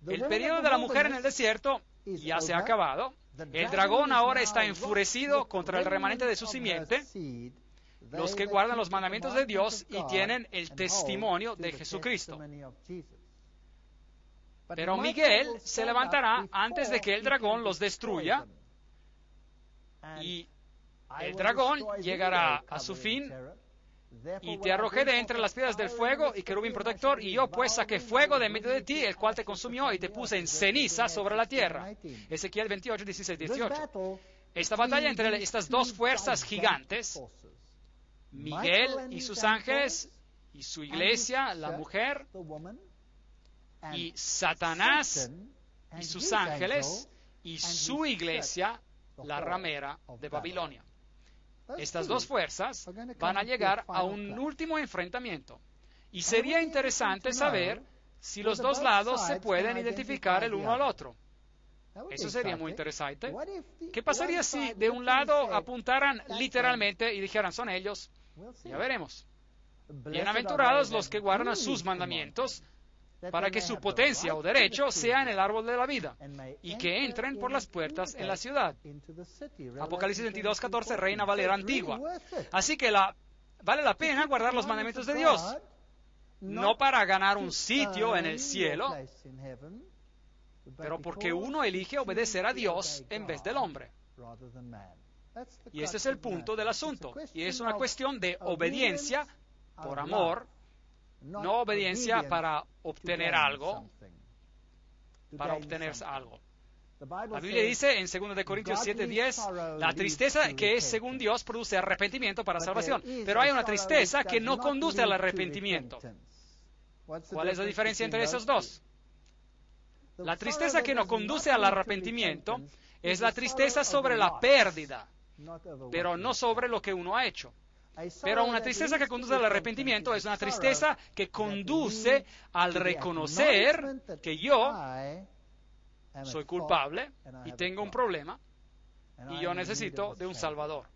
El periodo de la mujer en el desierto ya se ha acabado. El dragón ahora está enfurecido contra el remanente de su simiente, los que guardan los mandamientos de Dios y tienen el testimonio de Jesucristo. Pero Miguel se levantará antes de que el dragón los destruya y el dragón llegará a su fin y te arrojé de entre las piedras del fuego y querubín protector y yo pues saqué fuego de medio de ti, el cual te consumió y te puse en ceniza sobre la tierra. Ezequiel 28, 16, 18. Esta batalla entre estas dos fuerzas gigantes, Miguel y sus ángeles y su iglesia, la mujer, y Satanás y sus ángeles y su iglesia, la ramera de Babilonia. Estas dos fuerzas van a llegar a un último enfrentamiento. Y sería interesante saber si los dos lados se pueden identificar el uno al otro. Eso sería muy interesante. ¿Qué pasaría si de un lado apuntaran literalmente y dijeran, son ellos? Ya veremos. Bienaventurados los que guardan sus mandamientos, para que su potencia o derecho sea en el árbol de la vida, y que entren por las puertas en la ciudad. Apocalipsis 22, 14, Reina Valera Antigua. Así que vale la pena guardar los mandamientos de Dios, no para ganar un sitio en el cielo, pero porque uno elige obedecer a Dios en vez del hombre. Y este es el punto del asunto, y es una cuestión de obediencia por amor, no obediencia para obtener algo, La Biblia dice en 2 Corintios 7:10, la tristeza que es según Dios produce arrepentimiento para salvación, pero hay una tristeza que no conduce al arrepentimiento. ¿Cuál es la diferencia entre esos dos? La tristeza que no conduce al arrepentimiento es la tristeza sobre la pérdida, pero no sobre lo que uno ha hecho. Pero una tristeza que conduce al arrepentimiento es una tristeza que conduce al reconocer que yo soy culpable y tengo un problema y yo necesito de un Salvador.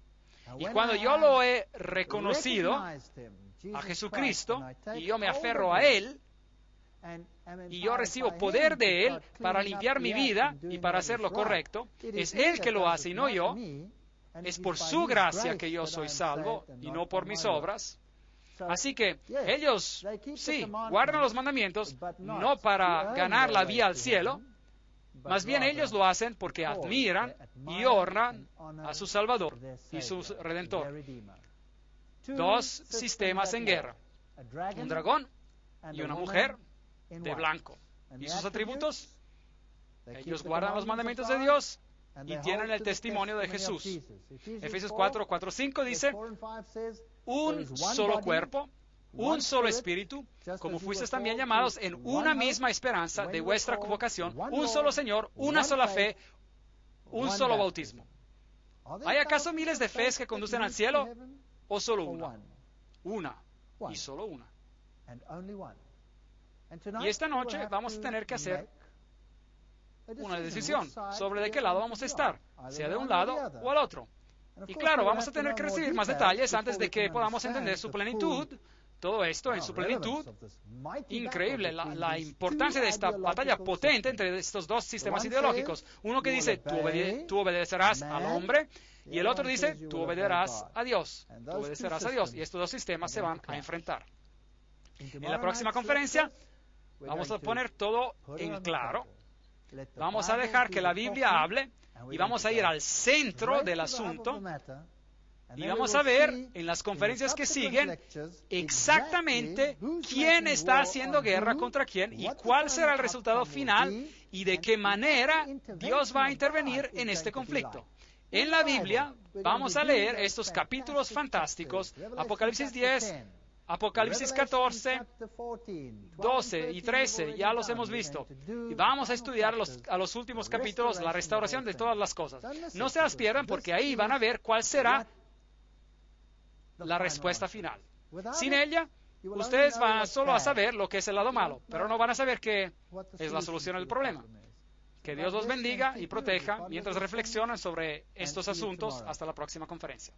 Y cuando yo lo he reconocido a Jesucristo y yo me aferro a Él y yo recibo poder de Él para limpiar mi vida y para hacer lo correcto, es Él que lo hace y no yo. Es por su gracia que yo soy salvo y no por mis obras. Así que ellos, sí, guardan los mandamientos, no para ganar la vía al cielo, más bien ellos lo hacen porque admiran y honran a su Salvador y su Redentor. Dos sistemas en guerra, un dragón y una mujer de blanco. ¿Y sus atributos? Ellos guardan los mandamientos de Dios y tienen el testimonio de Jesús. Efesios 4, 5 dice, un solo cuerpo, un solo espíritu, como fuisteis también llamados en una misma esperanza de vuestra vocación, un solo Señor, una sola fe, un solo bautismo. ¿Hay acaso miles de fees que conducen al cielo o solo una? Una y solo una. Y esta noche vamos a tener que hacer una decisión sobre de qué lado vamos a estar, sea de un lado o al otro. Y claro, vamos a tener que recibir más detalles antes de que podamos entender su plenitud, todo esto en su plenitud. Increíble la importancia de esta batalla potente entre estos dos sistemas ideológicos. Uno que dice, tú obedecerás al hombre, y el otro dice, tú obedecerás a Dios. Tú obedecerás a Dios. Y estos dos sistemas se van a enfrentar. En la próxima conferencia vamos a poner todo en claro. Vamos a dejar que la Biblia hable y vamos a ir al centro del asunto y vamos a ver en las conferencias que siguen exactamente quién está haciendo guerra contra quién y cuál será el resultado final y de qué manera Dios va a intervenir en este conflicto. En la Biblia vamos a leer estos capítulos fantásticos, Apocalipsis 10, Apocalipsis 14, 12 y 13, ya los hemos visto. Y vamos a estudiar a los últimos capítulos, la restauración de todas las cosas. No se las pierdan porque ahí van a ver cuál será la respuesta final. Sin ella, ustedes van solo a saber lo que es el lado malo, pero no van a saber qué es la solución al problema. Que Dios los bendiga y proteja mientras reflexionan sobre estos asuntos. Hasta la próxima conferencia.